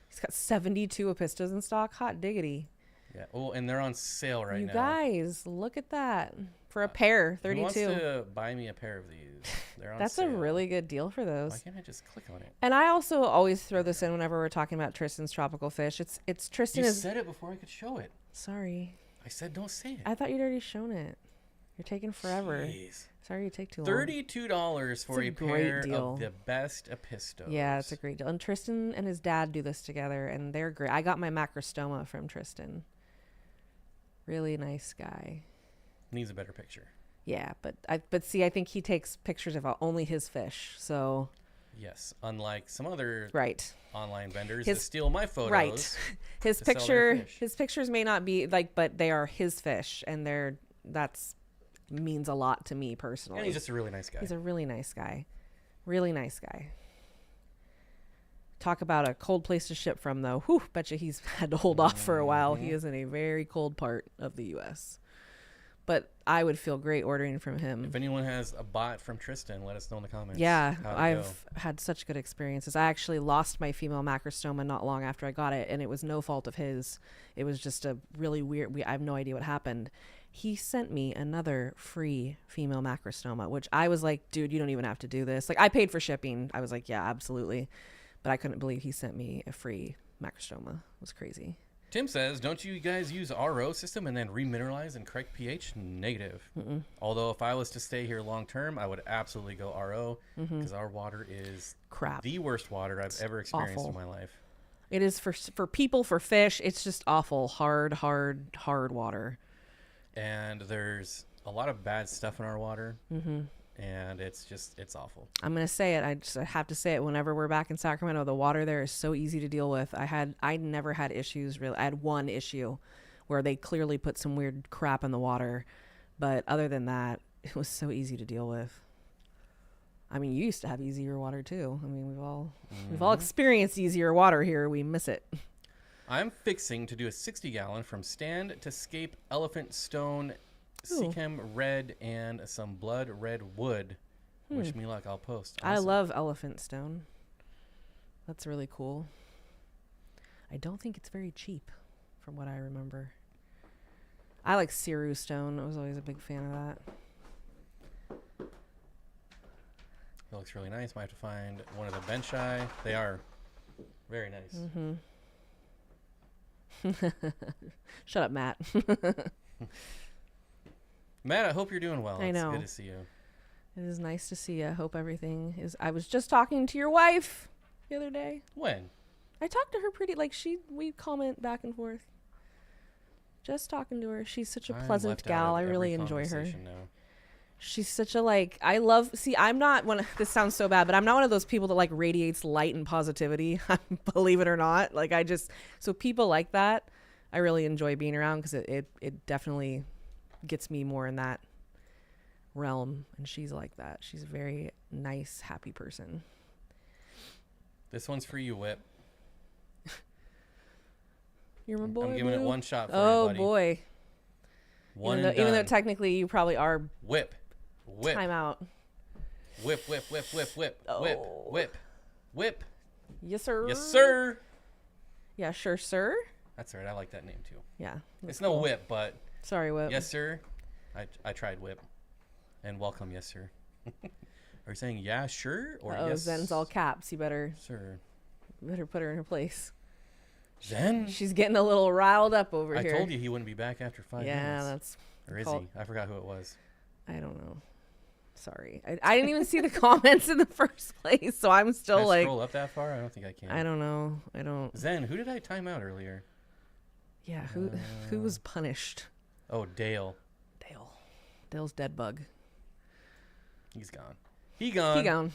He's got 72 Apistas in stock. Hot diggity. Yeah. Oh, and they're on sale right now. You guys, look at that. For a pair, 32. Who wants to buy me a pair of these? They're on That's sale. a really good deal for those. Why can't I just click on it? And I also always throw this in whenever we're talking about Tristan's tropical fish. It's Tristan You is. said it before I could show it. Sorry, I said don't say it. I thought you'd already shown it. You're taking forever. Jeez. Sorry, you take too long. $32 for a a great pair deal. of the best Apistos. Yeah, it's a great deal. And Tristan and his dad do this together, and they're great. I got my macrostoma from Tristan. Really nice guy. Needs a better picture. Yeah, but see, I think he takes pictures of only his fish. So Yes, unlike some other right, online vendors that steal my photos. right. His to sell their fish. his pictures may not be like, but they are his fish, and that's means a lot to me personally. And he's just a really nice guy. He's a really nice guy. Really nice guy. Talk about a cold place to ship from, though. Whew, betcha he's had to hold off for a while. He is in a very cold part of the U.S. But I would feel great ordering from him. If anyone has a bot from Tristan, let us know in the comments. Yeah, how'd it I've had such good experiences. I actually lost my female macrostoma not long after I got it, and it was no fault of his. It was just a really weird. I have no idea what happened. He sent me another free female macrostoma, which I was like, dude, you don't even have to do this. Like, I paid for shipping. I was like, yeah, absolutely. But I couldn't believe he sent me a free macrostoma. It was crazy. Tim says, don't you guys use RO system and then remineralize and correct pH? Negative. Mm-mm. Although if I was to stay here long term, I would absolutely go RO because our water is Crap. the worst water I've ever experienced awful. in my life. It is for people, for fish. It's just awful. Hard water. And there's a lot of bad stuff in our water. Mm-hmm. And it's awful. I'm going to say it. I have to say it. Whenever we're back in Sacramento, the water there is so easy to deal with. I never had issues really. I had one issue where they clearly put some weird crap in the water. But other than that, it was so easy to deal with. I mean, you used to have easier water too. I mean, we've all experienced easier water here. We miss it. I'm fixing to do a 60-gallon from stand to scape elephant stone, Seachem red, and some blood red wood. Wish me luck. I'll post. Awesome. I love elephant stone. That's really cool. I don't think it's very cheap from what I remember. I like Ceru stone. I was always a big fan of that. It looks really nice. Might have to find one of the benchai. They are very nice. Shut up, Matt. Matt, I hope you're doing well. I know. It's good to see you. It is nice to see you. I hope everything is. I was just talking to your wife the other day. When? I talked to her we comment back and forth. Just talking to her. She's such a pleasant gal. I really enjoy her. Now. She's such a I'm not this sounds so bad, but I'm not one of those people that like radiates light and positivity. Believe it or not. Like so people like that, I really enjoy being around because it definitely gets me more in that realm. And she's like that. She's a very nice, happy person. This one's for you, Whip. You're my boy. I'm giving it one shot for oh you, buddy. Boy. Even though technically you probably are. Whip. Time out. Whip. Oh. Whip. Yes, sir. Yes, sir. Yeah, sure, sir. That's right. I like that name too. Yeah. It's no Whip, but. Sorry, Whip. Yes, sir. I tried Whip. And welcome, yes, sir. Are you saying yeah, sure, or yes? Zen's all caps. You better put her in her place. Zen? She's getting a little riled up over here. I told you he wouldn't be back after 5 minutes. Yeah, that's. Or is he? I forgot who it was. I don't know. Sorry. I didn't even see the comments in the first place, so I'm still Can I like. scroll up that far? I don't think I can. I don't know. I don't. Zen, who did I time out earlier? Yeah, who was punished? Oh, Dale. Dale's dead bug. He's gone. He gone.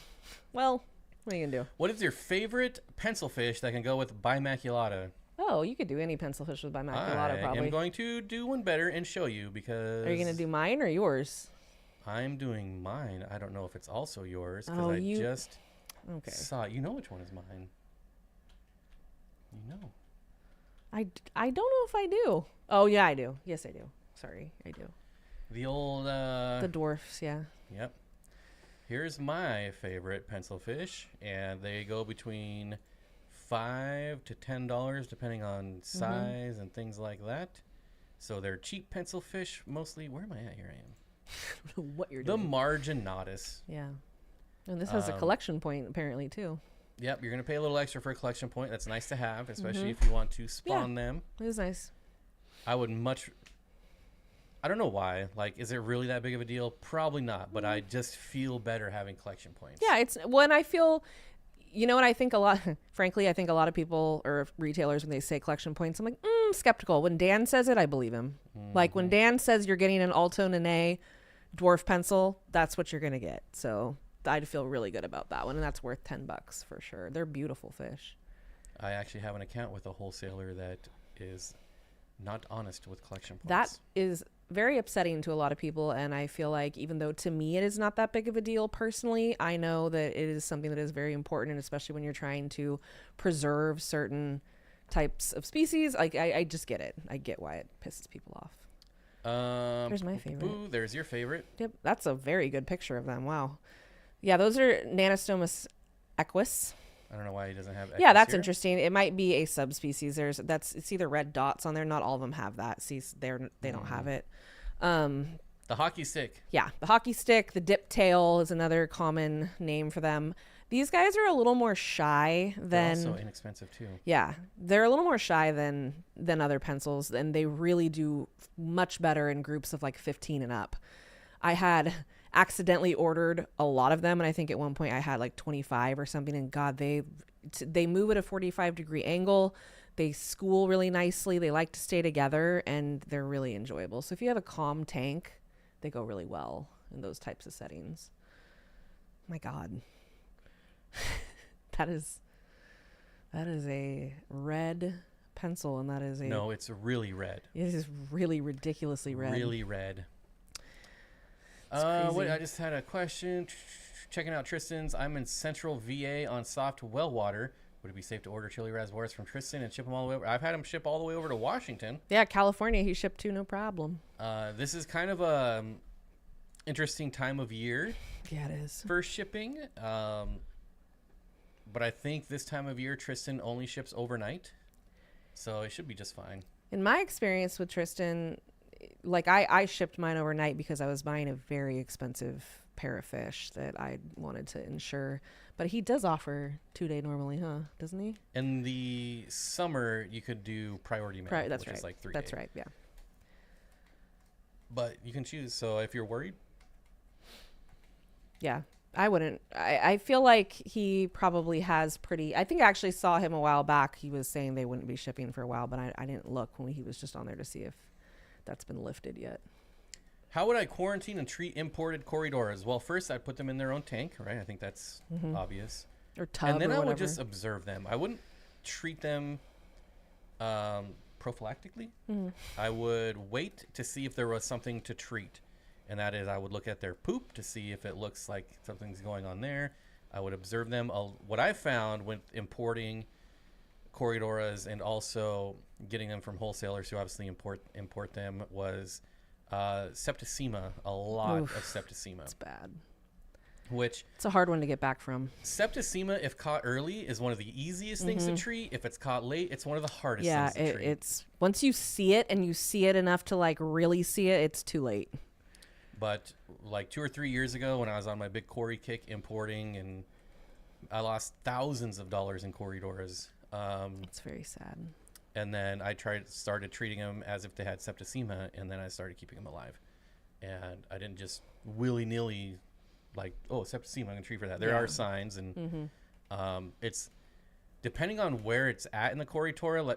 Well, what are you gonna do? What is your favorite pencil fish that can go with bimaculata? Oh, you could do any pencilfish with Bimaculata, I probably. am going to do one better and show you because... Are you going to do mine or yours? I'm doing mine. I don't know if it's also yours because Oh, I just Okay. saw it. You know which one is mine. You know. I don't know if I do. Oh, yeah, I do. Yes, I do. Sorry, I do. The old... The dwarfs, yeah. Yep. Here's my favorite pencil fish, and they go between $5 to $10 depending on size and things like that. So they're cheap pencil fish mostly. Where am I at? Here I am. I don't know what you're The doing. Marginatus. Yeah. And this has a collection point, apparently, too. Yep, you're going to pay a little extra for a collection point. That's nice to have, especially if you want to spawn them. It was nice. I would much... I don't know why. Like, is it really that big of a deal? Probably not, but I just feel better having collection points. Yeah, it's when I feel, you know what, I think a lot, frankly, I think a lot of people or retailers, when they say collection points, I'm like, skeptical. When Dan says it, I believe him. Like when Dan says you're getting an Alto Nene dwarf pencil, that's what you're going to get. So I'd feel really good about that one. And that's worth $10 for sure. They're beautiful fish. I actually have an account with a wholesaler that is not honest with collection points. That is very upsetting to a lot of people, and I feel like even though to me it is not that big of a deal personally, I know that it is something that is very important, and especially when you're trying to preserve certain types of species. Like I just get it. I get why it pisses people off. There's my favorite. There's your favorite. Yep, that's a very good picture of them. Wow. Yeah, those are Nanostomus equus. I don't know why he doesn't have Yeah, that's here. interesting. It might be a subspecies. It's either red dots on there. Not all of them have that. See, they don't have it. The hockey stick. Yeah, the hockey stick, the dip tail is another common name for them. These guys are a little more shy They're than... also inexpensive too. Yeah, they're a little more shy than other pencils, and they really do much better in groups of like 15 and up. I had accidentally ordered a lot of them, and I think at one point I had like 25 or something, and God, they move at a 45-degree angle. They school really nicely. They like to stay together, and they're really enjoyable. So if you have a calm tank, they go really well in those types of settings. My God. That is a red pencil, and that is a... No, it's really red. It is really ridiculously red. Really red. It's crazy. I just had a question. Checking out Tristan's. I'm in Central VA on soft well water. Would it be safe to order chili reservoirs from Tristan and ship them all the way over? I've had him ship all the way over to Washington. Yeah, California, he shipped to, no problem. This is kind of a interesting time of year Yeah, it is. for shipping. But I think this time of year, Tristan only ships overnight. So it should be just fine. In my experience with Tristan, like I shipped mine overnight because I was buying a very expensive pair of fish that I wanted to insure. But he does offer 2-day normally, huh? Doesn't he? In the summer, you could do priority mail, That's which right. is like 3 That's days. right, yeah. But you can choose. So if you're worried, Yeah, I wouldn't. I feel like he probably has I think I actually saw him a while back. He was saying they wouldn't be shipping for a while, but I didn't look when he was just on there to see if that's been lifted yet. how would I quarantine and treat imported corridoras? Well, first I'd put them in their own tank, right? I think that's obvious. Or tub And then or I whatever. would just observe them. I wouldn't treat them prophylactically. I would wait to see if there was something to treat. And that is, I would look at their poop to see if it looks like something's going on there. I would observe them. What I found with importing corridoras and also getting them from wholesalers who obviously import them was septicemia, a lot of septicemia. It's bad. Which It's a hard one to get back from. septicemia, if caught early, is one of the easiest things to treat. If it's caught late, it's one of the hardest Yeah, things to treat. it's once you see it and you see it enough to like really see it, it's too late. But like 2 or 3 years ago when I was on my big Cory kick importing, and I lost thousands of dollars in corridoras. It's very sad. And then I started treating them as if they had septicemia, and then I started keeping them alive. And I didn't just willy-nilly like, oh, septicemia, I'm going to treat for that. There are signs, and it's depending on where it's at in the corridora,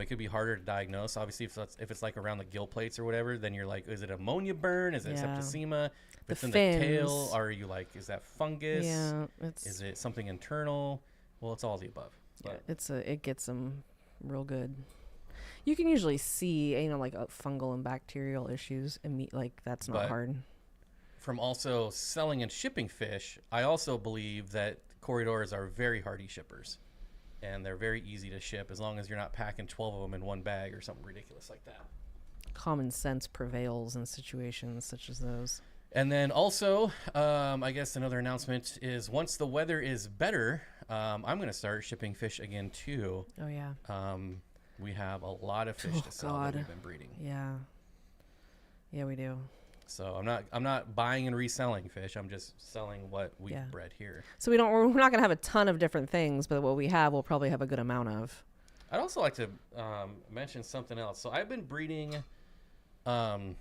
it could be harder to diagnose. Obviously, if it's like around the gill plates or whatever, then you're like, is it ammonia burn? Is it septicemia? If it's in the tail, are you like, is that fungus? Yeah, Is it something internal? Well, it's all the above. But it gets them real good. You can usually see, like fungal and bacterial issues, and like that's not hard. From also selling and shipping fish, I also believe that corridors are very hardy shippers, and they're very easy to ship as long as you're not packing 12 of them in one bag or something ridiculous like that. Common sense prevails in situations such as those. And then also, I guess another announcement is once the weather is better, I'm going to start shipping fish again too. Oh yeah. We have a lot of fish to sell that we've been breeding. Yeah, we do. So I'm not buying and reselling fish. I'm just selling what we've bred here. So we're not gonna have a ton of different things, but what we have, we'll probably have a good amount of. I'd also like to mention something else. So I've been breeding. I'm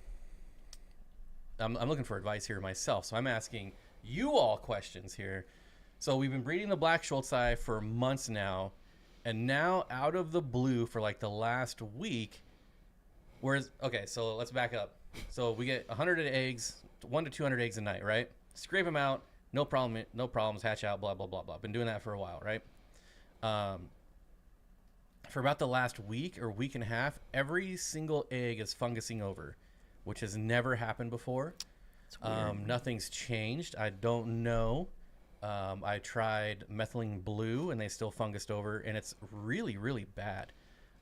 looking for advice here myself. So I'm asking you all questions here. So we've been breeding the black Schultzi for months now, and now out of the blue for like the last week. Okay, so let's back up. So we get 100 eggs, 1 to 200 eggs a night, right? Scrape them out, no problems, hatch out, blah, blah, blah, blah. Been doing that for a while, right? For about the last week or week and a half, every single egg is fungusing over, which has never happened before. It's weird. Nothing's changed. I don't know. I tried methylene blue and they still fungused over, and it's really, really bad.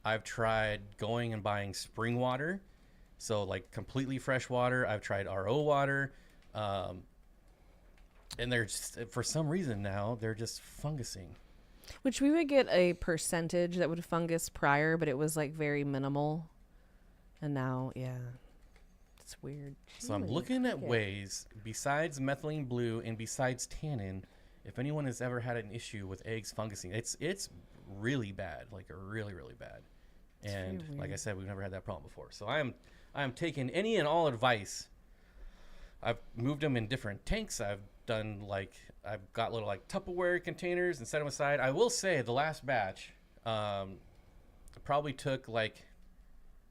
I've tried going and buying spring water. So like completely fresh water. I've tried RO water, and they're just, for some reason now they're just fungusing. Which we would get a percentage that would fungus prior, but it was like very minimal. And now, it's weird. So I'm looking at ways besides methylene blue and besides tannin. If anyone has ever had an issue with eggs fungusing, it's really bad, like really, really bad. And like I said, we've never had that problem before. So I am taking any and all advice. I've moved them in different tanks. I've got little like Tupperware containers and set them aside. I will say the last batch probably took like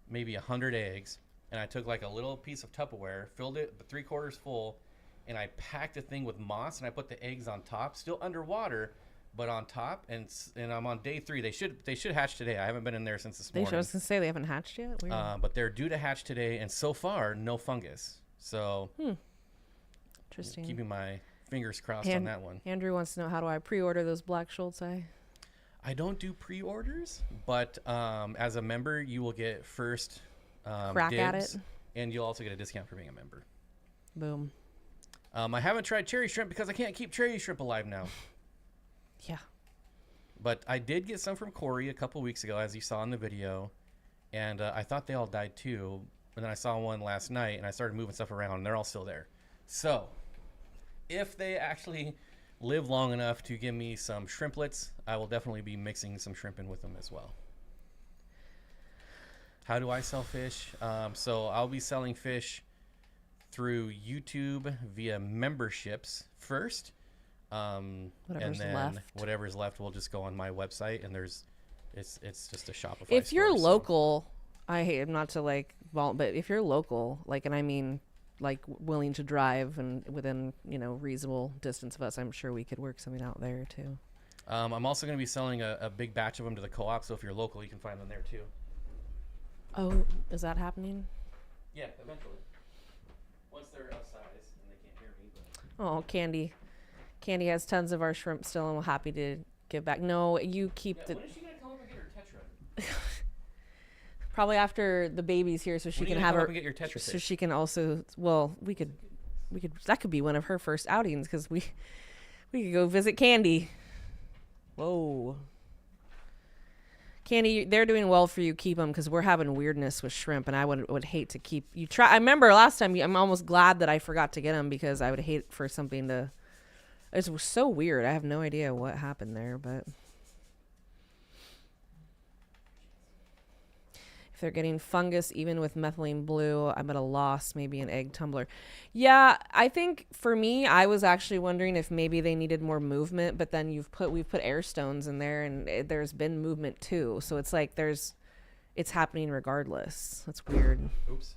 maybe 100 eggs, and I took like a little piece of Tupperware, filled it 3/4 full, and I packed a thing with moss, and I put the eggs on top, still underwater, but on top, and I'm on day 3. They should hatch today. I haven't been in there since this morning. I was gonna say they haven't hatched yet. Weird. But they're due to hatch today, and so far no fungus. So interesting. Keeping my fingers crossed on that one. Andrew wants to know, how do I pre-order those black Schultzi? I don't do pre-orders, but as a member, you will get first crack dibs, at it, and you'll also get a discount for being a member. Boom. I haven't tried cherry shrimp because I can't keep cherry shrimp alive now. Yeah. But I did get some from Corey a couple weeks ago, as you saw in the video, and I thought they all died too. And then I saw one last night, and I started moving stuff around, and they're all still there. So if they actually live long enough to give me some shrimplets, I will definitely be mixing some shrimp in with them as well. How do I sell fish? So I'll be selling fish through YouTube via memberships first. Whatever's and then left. whatever's left will just go on my website, and it's just a Shopify If you're store, local, I hate not to like vault, but if you're local, like, and I mean like willing to drive and within reasonable distance of us, I'm sure we could work something out there too. I'm also going to be selling a big batch of them to the co-op, so if you're local, you can find them there too. Oh, is that happening? Yeah, eventually. Once they're upsized and they can't hear me. But... Oh, Candy has tons of our shrimp still, and we're happy to give back. No, you keep the. When is she gonna come up and get her tetra? Probably after the baby's here, so she can have her. And get your tetra so fish? she can also. Well, we could. That could be one of her first outings, because we could go visit Candy. Whoa. Candy, they're doing well for you. Keep them, because we're having weirdness with shrimp, and I would hate to keep you. I remember last time. I'm almost glad that I forgot to get them, because I would hate for something to. It was so weird. I have no idea what happened there, but if they're getting fungus even with methylene blue, I'm at a loss. Maybe an egg tumbler. Yeah, I think for me, I was actually wondering if maybe they needed more movement, but then we've put air stones in there, and there's been movement too. So it's like it's happening regardless. That's weird. Oops.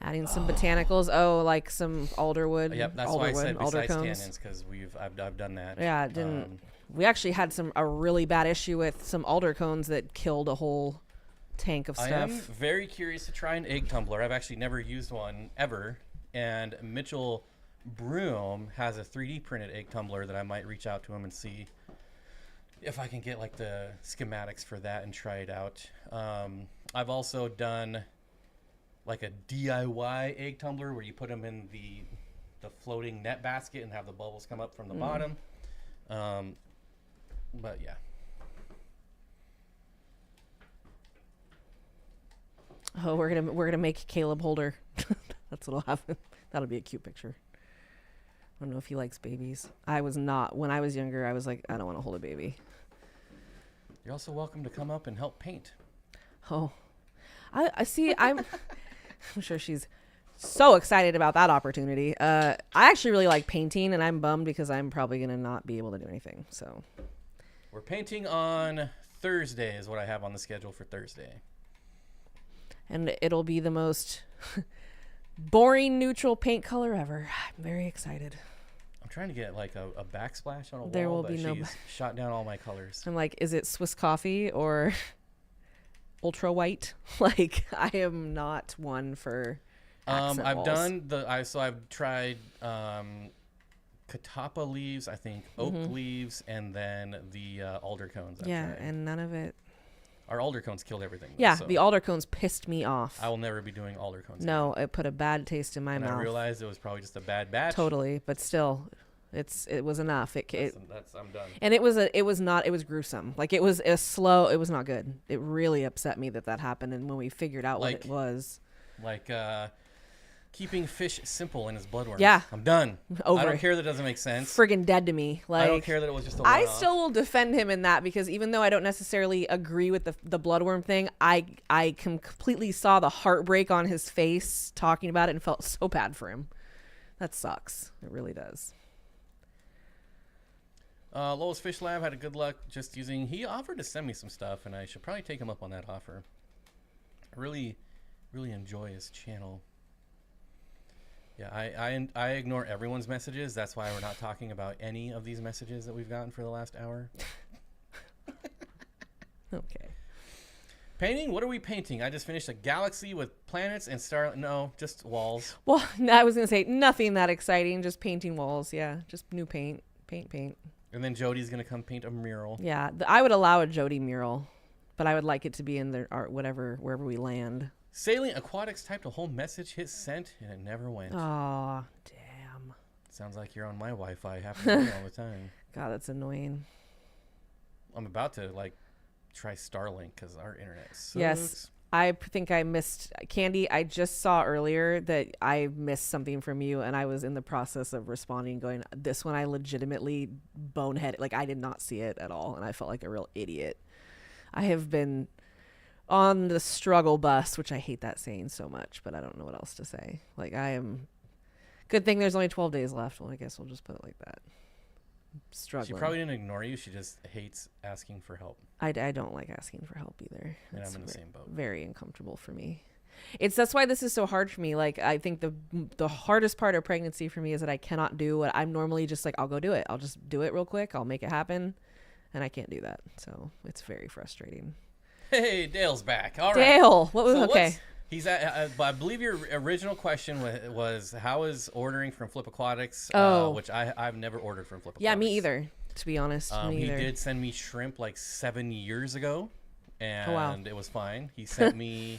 Adding some botanicals. Oh, like some alderwood. Yep, that's why I said besides tannins, because I've done that. Yeah, it didn't. We actually had a really bad issue with some alder cones that killed a whole tank of I stuff. am very curious to try an egg tumbler. I've actually never used one ever. And Mitchell Broom has a 3D printed egg tumbler that I might reach out to him and see if I can get like the schematics for that and try it out. I've also done like a DIY egg tumbler where you put them in the floating net basket and have the bubbles come up from the bottom. But yeah. Oh, we're gonna make Caleb hold her. That's what'll happen. That'll be a cute picture. I don't know if he likes babies. I was not. When I was younger, I was like, I don't want to hold a baby. You're also welcome to come up and help paint. Oh, I see. I'm sure she's so excited about that opportunity. I actually really like painting, and I'm bummed because I'm probably gonna not be able to do anything. So we're painting on Thursday is what I have on the schedule for Thursday. And it'll be the most boring neutral paint color ever. I'm very excited. I'm trying to get like a backsplash on a There wall, will but be no she's shot down all my colors. I'm like, is it Swiss coffee or ultra white? Like, I am not one for accent I've walls. done I've tried catappa leaves, I think oak leaves, and then the alder cones. Yeah, and none of it. Our alder cones killed everything. Yeah, so the alder cones pissed me off. I will never be doing alder cones. No, it put a bad taste in my and mouth. I realized it was probably just a bad batch. Totally, but still, it was enough. I'm done. And it was gruesome. Like it was it was not good. It really upset me that happened. And when we figured out what it was, like keeping fish simple in his bloodworms. Yeah, I'm done. Over I don't it. care that it doesn't make sense. Friggin' dead to me. Like I don't care that it was just a one-off. I still will defend him in that because even though I don't necessarily agree with the bloodworm thing, I completely saw the heartbreak on his face talking about it and felt so bad for him. That sucks. It really does. Lowell's Fish Lab had a good luck just using. He offered to send me some stuff, and I should probably take him up on that offer. I really enjoy his channel. Yeah, I ignore everyone's messages. That's why we're not talking about any of these messages that we've gotten for the last hour. Okay. Painting? What are we painting? I just finished a galaxy with planets and star. No, just walls. Well, I was gonna say nothing that exciting. Just painting walls. Yeah, just new paint. And then Jody's gonna come paint a mural. Yeah, I would allow a Jody mural, but I would like it to be in their art, wherever we land. Sailing Aquatics typed a whole message, hit sent, and it never went. Aw, damn. Sounds like you're on my Wi-Fi. Happens to me all the time. God, that's annoying. I'm about to try Starlink because our internet sucks. Yes, I think I missed Candy. I just saw earlier that I missed something from you, and I was in the process of responding, going, "This one I legitimately boneheaded. Like I did not see it at all, and I felt like a real idiot. I have been on the struggle bus, which I hate that saying so much, but I don't know what else to say. Like I am. Good thing there's only 12 days left. Well, I guess we'll just put it like that. Struggling. She probably didn't ignore you. She just hates asking for help. I don't like asking for help either. And I'm in the same boat. Very uncomfortable for me. That's why this is so hard for me. Like I think the hardest part of pregnancy for me is that I cannot do what I'm normally just like. I'll go do it. I'll just do it real quick. I'll make it happen, and I can't do that. So it's very frustrating. Hey, Dale's back. All right. Dale, what was okay? He's at. I believe your original question was how is ordering from Flip Aquatics? Which I've never ordered from Flip Aquatics. Yeah, me either. To be honest, me either. He did send me shrimp like 7 years ago, and oh, wow. It was fine. He sent me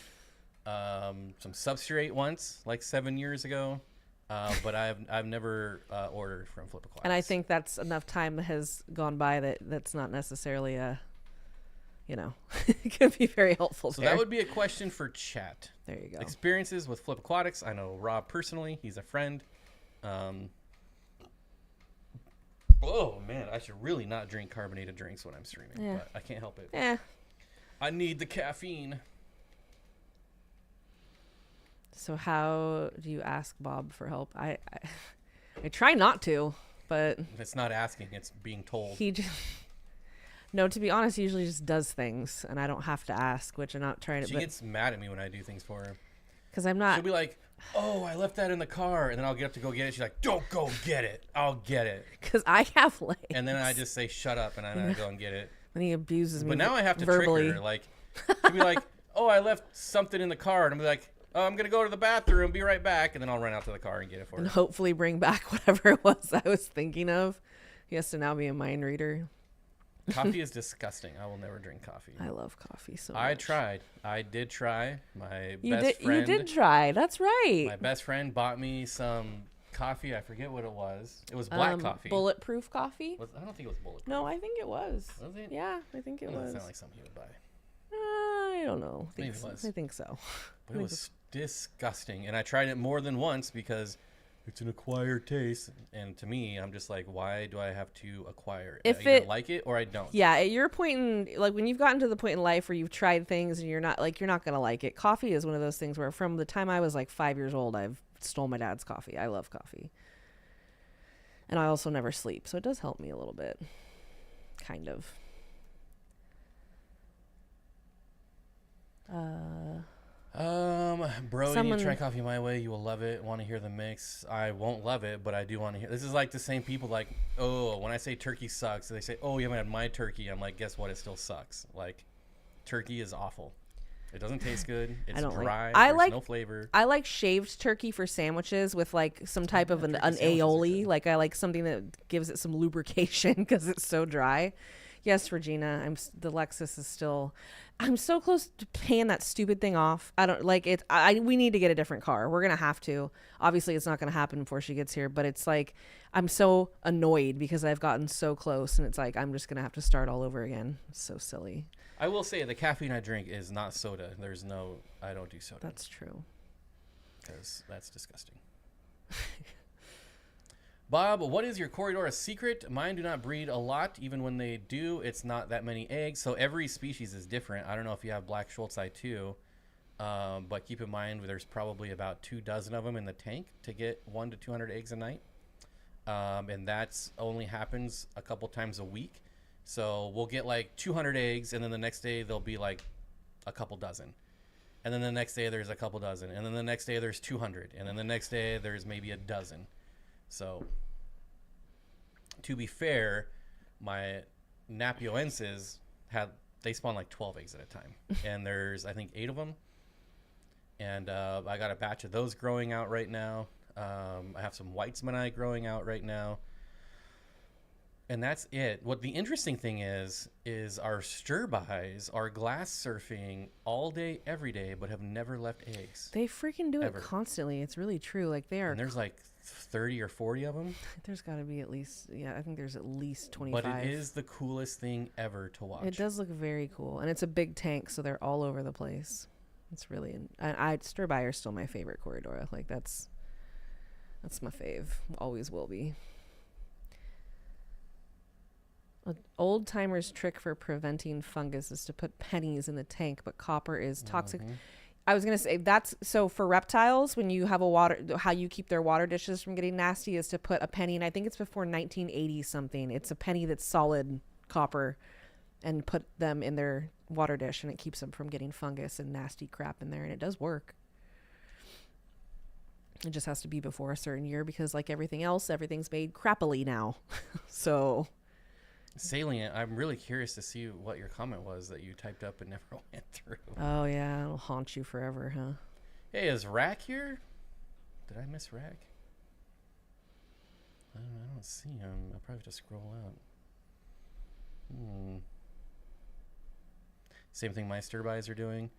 some substrate once, like 7 years ago, but I've never ordered from Flip Aquatics. And I think that's enough time has gone by that's not necessarily a. It could be very helpful. So that would be a question for chat. There you go. Experiences with Flip Aquatics. I know Rob personally. He's a friend. Oh, man. I should really not drink carbonated drinks when I'm streaming. Yeah. But I can't help it. Yeah. I need the caffeine. So how do you ask Bob for help? I try not to, but... It's not asking. It's being told. He just... No, to be honest, he usually just does things, and I don't have to ask, which I'm not trying to... She gets mad at me when I do things for her. Because I'm not. She'll be like, oh, I left that in the car. And then I'll get up to go get it. She's like, don't go get it. I'll get it. Because I have legs. And then I just say, shut up. And I go and get it. And he abuses me. But now I have to verbally. trick her. Like, she'll be like, oh, I left something in the car. And I'll be like, oh, I'm going to go to the bathroom. Be right back. And then I'll run out to the car and get it for her. And hopefully bring back whatever it was I was thinking of. He has to now be a mind reader. Coffee is disgusting. I will never drink coffee. I love coffee so much. I tried. I did try. You did try. That's right. My best friend bought me some coffee. I forget what it was. It was black coffee. Bulletproof coffee? I don't think it was bulletproof. No, I think it was. Was it? Yeah, I think it was. Doesn't sound like something he would buy. I don't know. Maybe it was. I think so. But it was disgusting. And I tried it more than once because it's an acquired taste. And to me, I'm just like, why do I have to acquire it? I either like it or I don't. Yeah, at your point in, like, when you've gotten to the point in life where you've tried things and you're not going to like it. Coffee is one of those things where from the time I was like 5 years old, I've stole my dad's coffee. I love coffee. And I also never sleep. So it does help me a little bit. Kind of. Bro, you need to try coffee my way. You will love it. Want to hear the mix? I won't love it, but I do want to hear. This is like the same people like, oh, when I say turkey sucks, they say, oh, you haven't had my turkey. I'm like, guess what? It still sucks. Like, turkey is awful. It doesn't taste good. It's dry. There's no flavor. I like shaved turkey for sandwiches with like some type of an aioli. Like I like something that gives it some lubrication because it's so dry. Yes, Regina, the Lexus is still. I'm so close to paying that stupid thing off. I don't like it. We need to get a different car. We're gonna have to. Obviously, it's not gonna happen before she gets here. But it's like I'm so annoyed because I've gotten so close, and it's like I'm just gonna have to start all over again. It's so silly. I will say the caffeine I drink is not soda. I don't do soda. That's true. Because that's disgusting. Bob, what is your Corridora secret? Mine do not breed a lot. Even when they do, it's not that many eggs. So every species is different. I don't know if you have black Schultzii too. But keep in mind, there's probably about 24 of them in the tank to get 100 to 200 eggs a night. And that's only happens a couple times a week. So we'll get like 200 eggs, and then the next day there'll be like a couple dozen. And then the next day there's a couple dozen. And then the next day there's 200. And then the next day there's maybe a dozen. So, to be fair, my Napioenses they spawn like 12 eggs at a time. And there's, I think, 8 of them. And I got a batch of those growing out right now. I have some Weitzmanni growing out right now. And that's it. What the interesting thing is our Sturbis are glass surfing all day, every day, but have never left eggs. They freaking do it constantly. It's really true. Like they are. And there's like 30 or 40 of them. There's got to be at least, I think there's at least 25. But it is the coolest thing ever to watch. It does look very cool. And it's a big tank, so they're all over the place. It's really, Sturbi are still my favorite Corridora. Like that's my fave. Always will be. An old timer's trick for preventing fungus is to put pennies in the tank, but copper is toxic. Mm-hmm. I was going to say that's so for reptiles, when you have how you keep their water dishes from getting nasty is to put a penny. And I think it's before 1980 something. It's a penny that's solid copper and put them in their water dish, and it keeps them from getting fungus and nasty crap in there. And it does work. It just has to be before a certain year because like everything else, everything's made crappily now. So Salient, I'm really curious to see what your comment was that you typed up and never went through. Oh, yeah. It'll haunt you forever, huh? Hey, is Rack here? Did I miss Rack? I don't see him. I'll probably have to scroll out. Same thing my Sturbis are doing.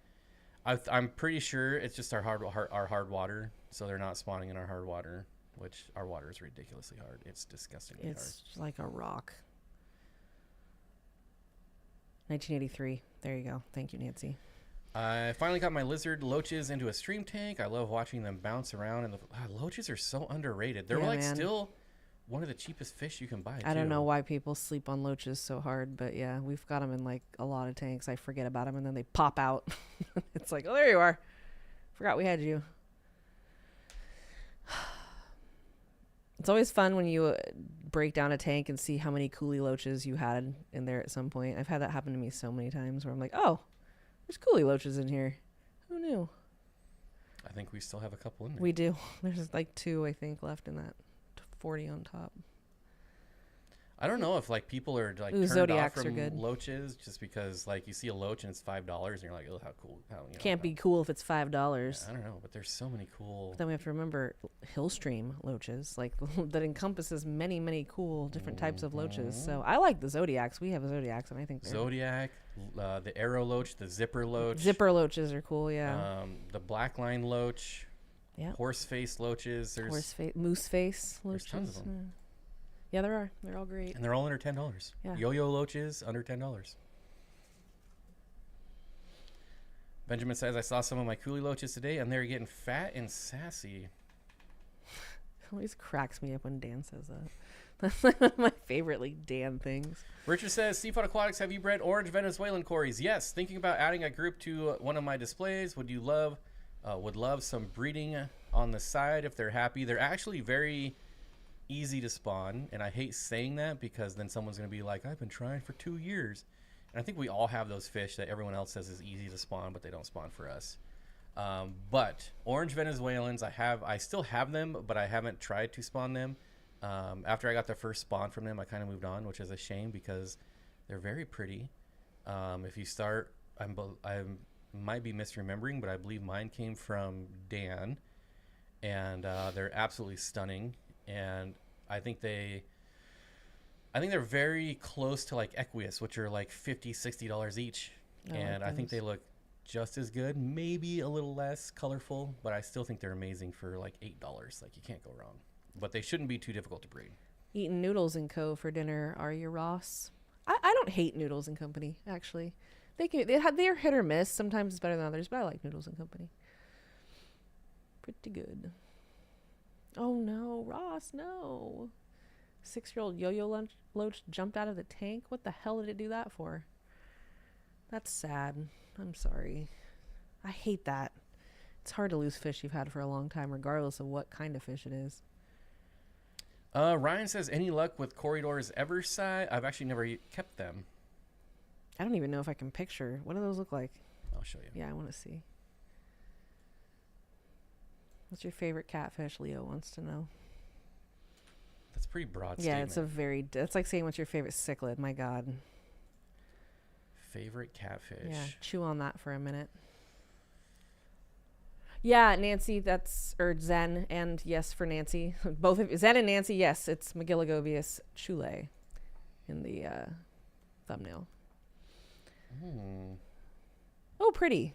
I'm pretty sure it's just our hard water, so they're not spawning in our hard water, which our water is ridiculously hard. It's disgustingly hard. It's like a rock. 1983. There you go. Thank you, Nancy. I finally got my lizard loaches into a stream tank. I love watching them bounce around, and loaches are so underrated. They're still one of the cheapest fish you can buy. I don't know why people sleep on loaches so hard, but yeah, we've got them in like a lot of tanks. I forget about them, and then they pop out. It's like, oh, there you are. Forgot we had you. It's always fun when you break down a tank and see how many coolie loaches you had in there at some point. I've had that happen to me so many times where I'm like, oh, there's coolie loaches in here. Who knew? I think we still have a couple in there. We do. There's like 2, I think, left in that 40 on top. I don't know if like people are like Ooh, turned Zodiacs off are from good. loaches just because like you see a loach and it's $5 and you're like, oh, how cool. Can't be cool if it's $5. Yeah, I don't know, but there's so many cool. Then we have to remember Hillstream loaches, like that encompasses many, many cool different types of loaches. So I like the Zodiacs. We have Zodiacs, and I think Zodiac, the arrow loach, the zipper loach. Zipper loaches are cool, yeah. The black line loach. Yeah. Horse face loaches. There's moose face loaches. There's tons of them. Yeah, there are. They're all great. And they're all under $10. Yeah. Yo-yo loaches under $10. Benjamin says, I saw some of my coolie loaches today, and they're getting fat and sassy. It always cracks me up when Dan says that. That's like one of my favorite like Dan things. Richard says, Steenfott Aquatics, have you bred orange Venezuelan cories? Yes. Thinking about adding a group to one of my displays. Would love some breeding on the side if they're happy. They're actually very easy to spawn, and I hate saying that because then someone's going to be like, I've been trying for 2 years. And I think we all have those fish that everyone else says is easy to spawn, but they don't spawn for us. But orange Venezuelans, I still have them, but I haven't tried to spawn them. After I got the first spawn from them, I kind of moved on, which is a shame because they're very pretty. If you start, I might be misremembering, but I believe mine came from Dan, and they're absolutely stunning. And I think they're very close to like Equius, which are like $50-$60 each. I think they look just as good, maybe a little less colorful, but I still think they're amazing for like $8. Like, you can't go wrong. But they shouldn't be too difficult to breed. Eating Noodles and Co. for dinner, are you, Ross? I don't hate Noodles and Company, actually. They're hit or miss. Sometimes it's better than others, but I like Noodles and Company. Pretty good. Oh no, Ross, no. 6-year-old yo-yo loach jumped out of the tank. What the hell did it do that for? That's sad. I'm sorry. I hate that. It's hard to lose fish you've had for a long time, regardless of what kind of fish it is. Ryan says, any luck with corridors Everside? I've actually never kept them. I don't even know if I can picture. What do those look like? I'll show you. Yeah, I want to see. What's your favorite catfish? Leo wants to know. That's a pretty broad Yeah, statement. it's like saying what's your favorite cichlid. My God. Favorite catfish. Yeah, chew on that for a minute. Yeah, Nancy, or Zen, and yes for Nancy. Both of Zen and Nancy, yes, it's Megillogobius chule in the thumbnail. Oh, pretty.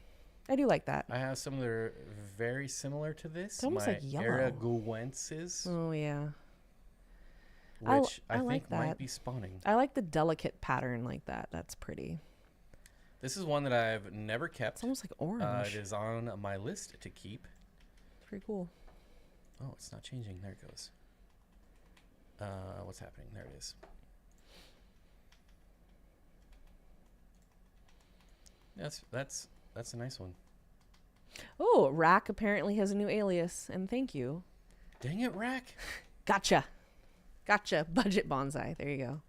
I do like that. I have some that are very similar to this. It's almost like yellow. Araguensis, Oh, yeah. which I like think might that. be spawning. I like the delicate pattern like that. That's pretty. This is one that I've never kept. It's almost like orange. It is on my list to keep. It's pretty cool. Oh, it's not changing. There it goes. What's happening? There it is. That's a nice one. Oh, Rack apparently has a new alias, and thank you. Dang it, Rack. Gotcha. Budget bonsai. There you go.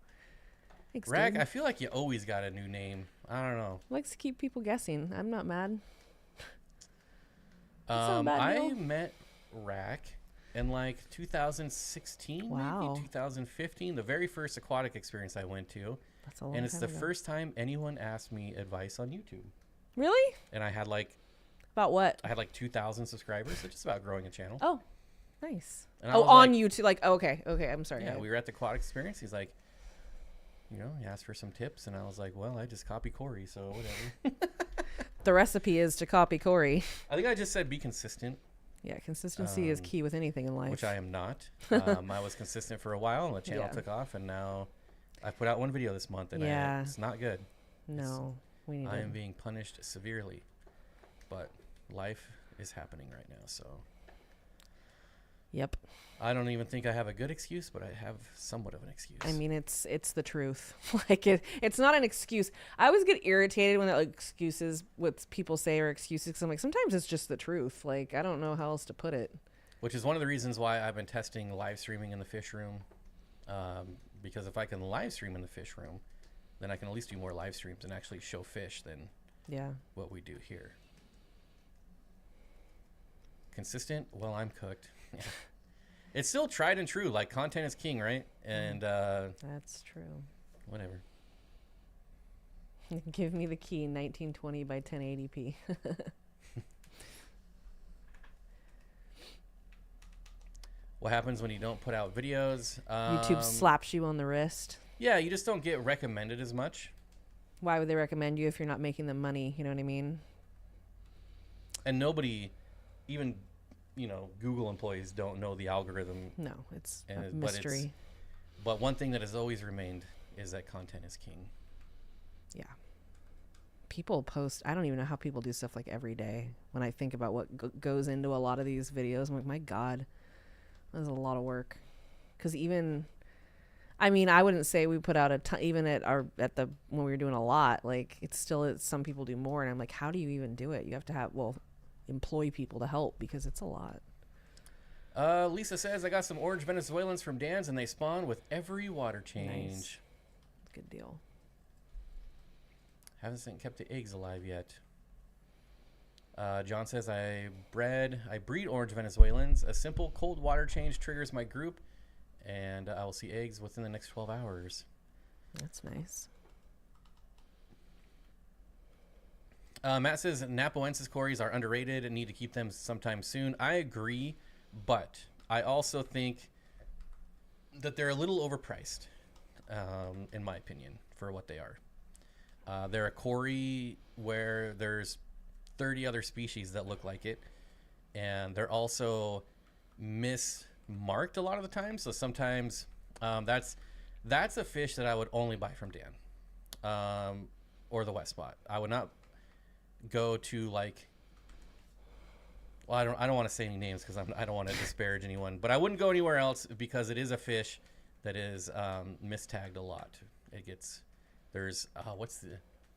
Thanks, Rack, dude. I feel like you always got a new name. I don't know. Likes to keep people guessing. I'm not mad. That's not a bad I deal. met Rack in like 2016, Wow. maybe 2015, the very first aquatic experience I went to. That's a long And it's time the ago. first time anyone asked me advice on YouTube. Really? And I had like About what? 2,000 subscribers, so just about growing a channel. Oh, nice. And I Oh, was on like- YouTube. Like, okay. I'm sorry. Yeah, we were at the aquatic experience. He's like, he asked for some tips, and I was like, well, I just copy Corey, so whatever. The recipe is to copy Corey. I think I just said be consistent, Yeah, consistency is key with anything in life. which I am not. I was consistent for a while, and the channel Yeah. took off, and now I put out one video this month, and Yeah. it's not good. No, we need I to. am being punished severely, but life is happening right now, so Yep. I don't even think I have a good excuse, but I have somewhat of an excuse. I mean, it's the truth. Like it's not an excuse. I always get irritated when like, excuses, what people say are excuses. 'Cause I'm like, sometimes it's just the truth. Like, I don't know how else to put it. Which is one of the reasons why I've been testing live streaming in the fish room. Because if I can live stream in the fish room, then I can at least do more live streams and actually show fish than Yeah. what we do here. consistent, well, I'm cooked. Yeah. It's still tried and true. Like, content is king, right? And that's true. Whatever. Give me the key, 1920 by 1080p. What happens when you don't put out videos? YouTube slaps you on the wrist. Yeah, you just don't get recommended as much. Why would they recommend you if you're not making them money? You know what I mean? And nobody, even, Google employees don't know the algorithm. No, it's a mystery. But one thing that has always remained is that content is king. Yeah. People post, I don't even know how people do stuff like every day. When I think about what goes into a lot of these videos, I'm like, my God, that's a lot of work. Because I wouldn't say we put out even when we were doing a lot, like it's some people do more. And I'm like, how do you even do it? You have to employ people to help because it's a lot. Lisa says, I got some orange Venezuelans from Dan's and they spawn with every water change. Nice. Good deal. Haven't kept the eggs alive yet. John says, I breed orange Venezuelans. A simple cold water change triggers my group, and I will see eggs within the next 12 hours. That's nice. Matt says, Napoensis cories are underrated and need to keep them sometime soon. I agree, but I also think that they're a little overpriced, in my opinion, for what they are. They're a cory where there's 30 other species that look like it, and they're also mismarked a lot of the time. So sometimes that's a fish that I would only buy from Dan, or the West Spot. I would not go to I don't want to say any names because I don't want to disparage anyone, but I wouldn't go anywhere else because it is a fish that is mistagged a lot. You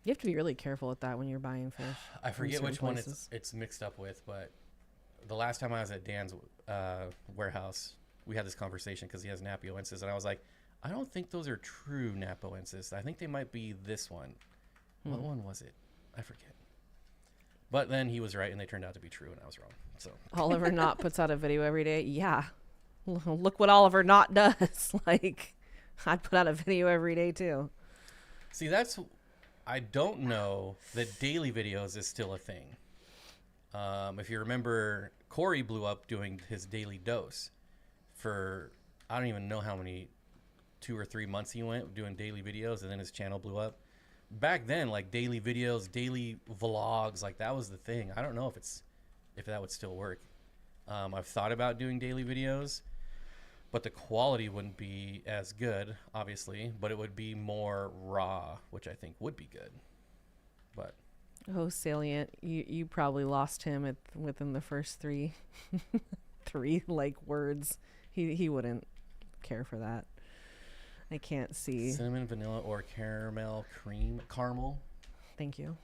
have to be really careful with that when you're buying fish. I forget which one it's mixed up with, but the last time I was at Dan's warehouse, we had this conversation because he has Napoensis, and I was like, I don't think those are true Napoensis. I think they might be this one. What one was it? I forget. But then he was right, and they turned out to be true, and I was wrong. So Oliver Knott puts out a video every day. Yeah, look what Oliver Knott does. Like, I'd put out a video every day too. See, I don't know that daily videos is still a thing. If you remember, Corey blew up doing his daily dose for, I don't even know how many, 2 or 3 months he went doing daily videos, and then his channel blew up. Back then, like daily videos, daily vlogs, like that was the thing. I don't know if that would still work. I've thought about doing daily videos, but the quality wouldn't be as good, obviously, but it would be more raw, which I think would be good. But Salient, you probably lost him within the first three words. He wouldn't care for that. I can't see. Cinnamon, vanilla, or caramel caramel. Thank you.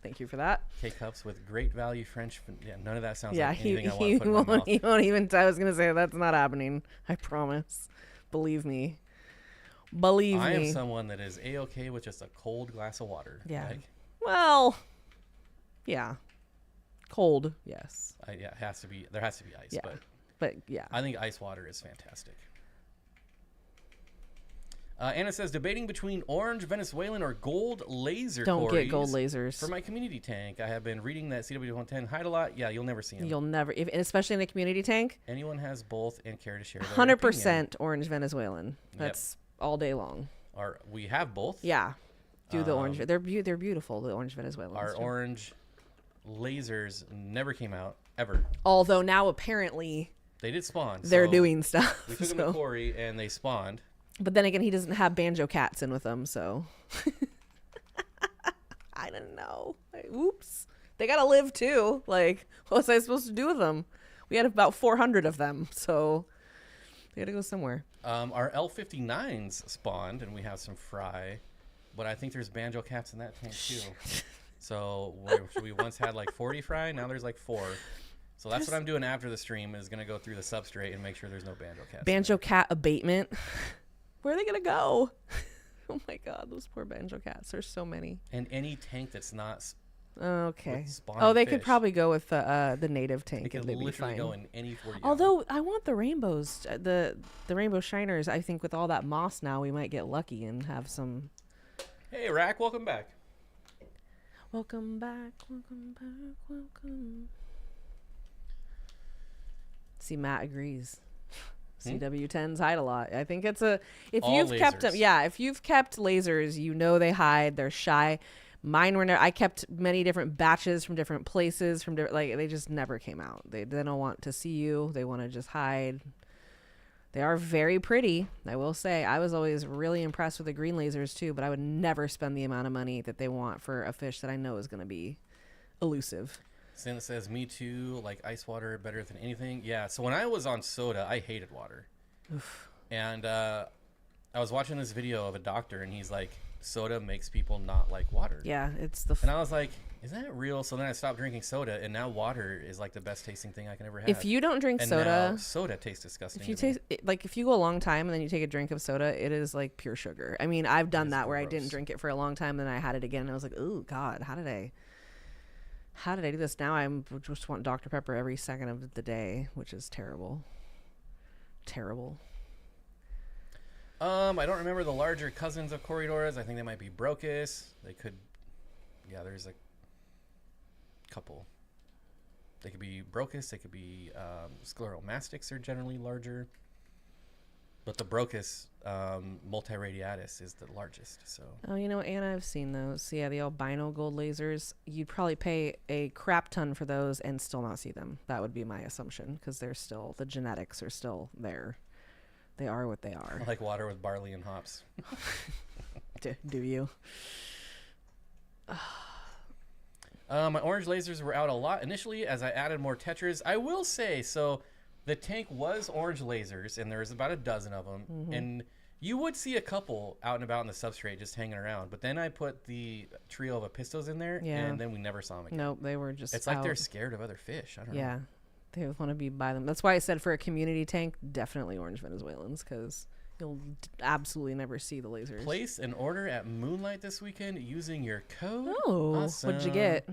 Thank you for that. K-cups with great value French. Yeah, none of that sounds like anything I want to put in my mouth. He won't even. I was gonna say that's not happening. I promise. Believe me. I am someone that is A-okay with just a cold glass of water. Yeah. Well. Yeah. Cold. Yes. It has to be. There has to be ice. Yeah. But yeah. I think ice water is fantastic. Anna says, debating between orange Venezuelan or gold laser Don't cories get gold lasers. For my community tank. I have been reading that CW110 hide a lot. Yeah, you'll never see them. You'll never, especially in a community tank. Anyone has both and care to share their 100% opinion. orange Venezuelan. That's all day long. We have both. Yeah. Do the orange. They're beautiful, the orange Venezuelans. Our orange lasers never came out, ever. Although now apparently they did spawn. They're doing stuff. We took them to Corey and they spawned. But then again, he doesn't have banjo cats in with them, so I don't know. Oops. They gotta live too. Like, what was I supposed to do with them? We had about 400 of them, so they gotta go somewhere. Our L59s spawned, and we have some fry, but I think there's banjo cats in that tank too. So we once had like 40 fry, now there's like 4. So that's what I'm doing after the stream, is gonna go through the substrate and make sure there's no banjo cats. Banjo cat abatement. Where are they gonna go? Oh my God, those poor banjo cats. There's so many. And any tank that's not Okay. with spawning Oh, they could fish. probably go with the native It tank could and they'd be literally fine. go in any 40 gallon. Although I want the rainbows, the rainbow shiners. I think with all that moss now, we might get lucky and have some. Hey, Rack, welcome back. Welcome back, welcome back, welcome. See, Matt agrees. CW10s hide a lot. I think it's a if All you've kept them, lasers. yeah. If you've kept lasers, you know they hide. They're shy. Mine were. I kept many different batches from different places. From like they just never came out. They don't want to see you. They want to just hide. They are very pretty. I will say. I was always really impressed with the green lasers too. But I would never spend the amount of money that they want for a fish that I know is going to be elusive. Sin says, me too, like ice water better than anything. Yeah, so when I was on soda, I hated water. Oof. And I was watching this video of a doctor, and he's like, soda makes people not like water. Yeah, it's the. And I was like, is that real? So then I stopped drinking soda, and now water is like the best tasting thing I can ever have. If you don't drink and soda, now soda tastes disgusting. if you to me. taste like if you go a long time and then you take a drink of soda, it is like pure sugar. I mean, I've done is that where I gross. didn't drink it for a long time, and then I had it again, and I was like, oh God, how did I do this? Now I'm just want Dr. Pepper every second of the day, which is terrible. Terrible. I don't remember the larger cousins of Corridors. I think they might be Brocus. They could, yeah, there's a couple. They could be Brocus. They could be Scleromastics are generally larger. But the Brocus multiradiatus is the largest. So Oh, you know, Anna, I've seen those. So yeah, the albino gold lasers. You'd probably pay a crap ton for those and still not see them. That would be my assumption because they're still the genetics are still there. They are what they are. like water with barley and hops. Do you? My orange lasers were out a lot initially as I added more tetras. I will say, so the tank was orange lasers, and there was about a dozen of them. Mm-hmm. And you would see a couple out and about in the substrate just hanging around. But then I put the trio of Apistos in there, Yeah. and then we never saw them again. Nope, they were just It's like they're out. scared of other fish. I don't know. Yeah, they want to be by them. That's why I said for a community tank, definitely orange Venezuelans, because you'll absolutely never see the lasers. Place an order at Moonlight this weekend using your code. Oh, Awesome. what'd you get?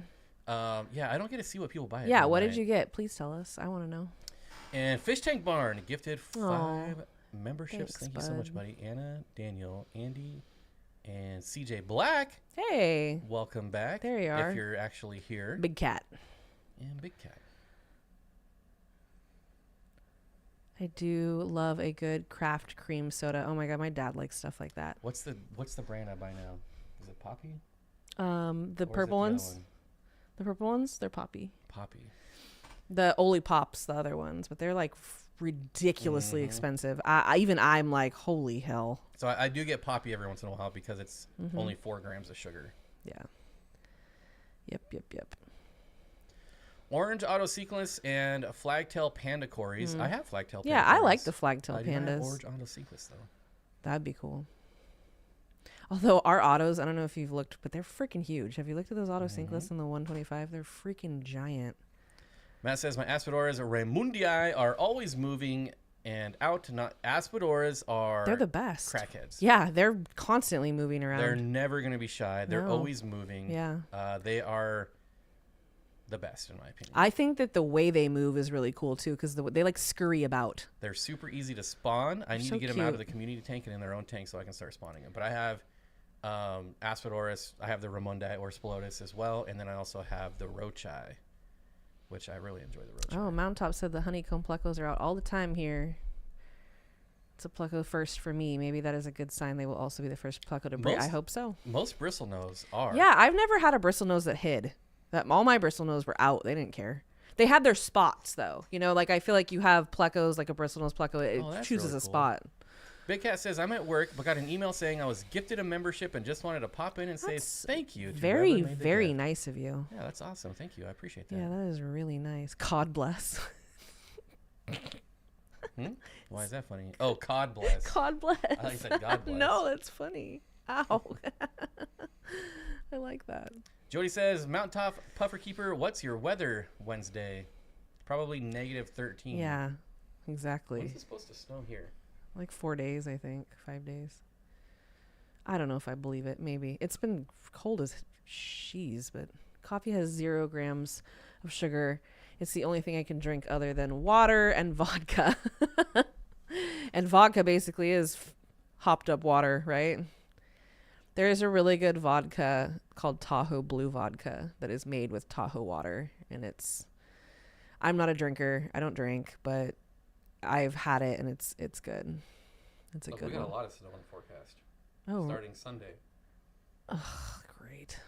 Yeah, I don't get to see what people buy. At Yeah, what did Moonlight. you get? Please tell us. I want to know. And Fish Tank Barn gifted 5 Aw. memberships. Thanks, Thank you so much, bud. buddy. Anna, Daniel, Andy, and CJ Black. Hey, Welcome back. There you are. If you're actually here. Big Cat. And Big Cat. I do love a good craft cream soda. Oh my god, my dad likes stuff like that. What's the brand I buy now? Is it Poppy? The Or is it purple the other ones. one? The purple ones, they're poppy. Poppy. The Oli Pops, the other ones, but they're like ridiculously Mhm. expensive. I'm like, holy hell. So I do get Poppy every once in a while because it's Mhm. only 4 grams of sugar. Yeah. Yep. Orange autosequence and flagtail panda cories. I have flagtail panda Yeah, I like cories. the flagtail I do not have pandas. orange autosequence though. That'd be cool. Although our autos, I don't know if you've looked, but they're freaking huge. Have you looked at those auto synchros in the 125? They're freaking giant. Matt says my Aspidoras Raymundii are always moving and out. Not Aspidoras are They're the best. crackheads. Yeah, they're constantly moving around. They're never going to be shy. They're No. always moving. Yeah. They are the best in my opinion. I think that the way they move is really cool too, because they like scurry about. They're super easy to spawn. I need so to get them out of cute. the community tank and in their own tank so I can start spawning them. But I have Aspidoras. I have the Ramundi or Splotus as well. And then I also have the Rochai, which I really enjoy the Rochai. Oh, Mountaintop said the honeycomb plecos are out all the time here. It's a pleco first for me. Maybe that is a good sign they will also be the first pleco to breed. I Most- hope so. Most bristlenose are. Yeah, I've never had a bristlenose that hid. That all my bristlenose were out. They didn't care. They had their spots though. You know, like I feel like you have plecos, like a bristlenose pleco. It Oh, that's chooses really a cool. spot. Big Cat says, I'm at work, but got an email saying I was gifted a membership and just wanted to pop in and say That's thank you. to Very, whoever made the very gift." nice of you. Yeah, that's awesome. Thank you. I appreciate that. Yeah, that is really nice. God bless. Why is that funny? Oh, cod bless. God bless. I thought you said God bless. No, that's funny. Ow. I like that. Jody says, Mountaintop Puffer Keeper, what's your weather Wednesday? Probably negative 13. Yeah, When exactly. is it supposed to snow here? Like 4 days, I think. 5 days. I don't know if I believe it. Maybe. It's been cold as cheese, but Coffee has 0 grams of sugar. It's the only thing I can drink other than water and vodka. And vodka basically is hopped up water, right? There is a really good vodka called Tahoe Blue Vodka that is made with Tahoe water. And I'm not a drinker. I don't drink, but I've had it and it's good. It's a good one. We got a lot of snow in the forecast. Oh. Starting Sunday. Oh, great.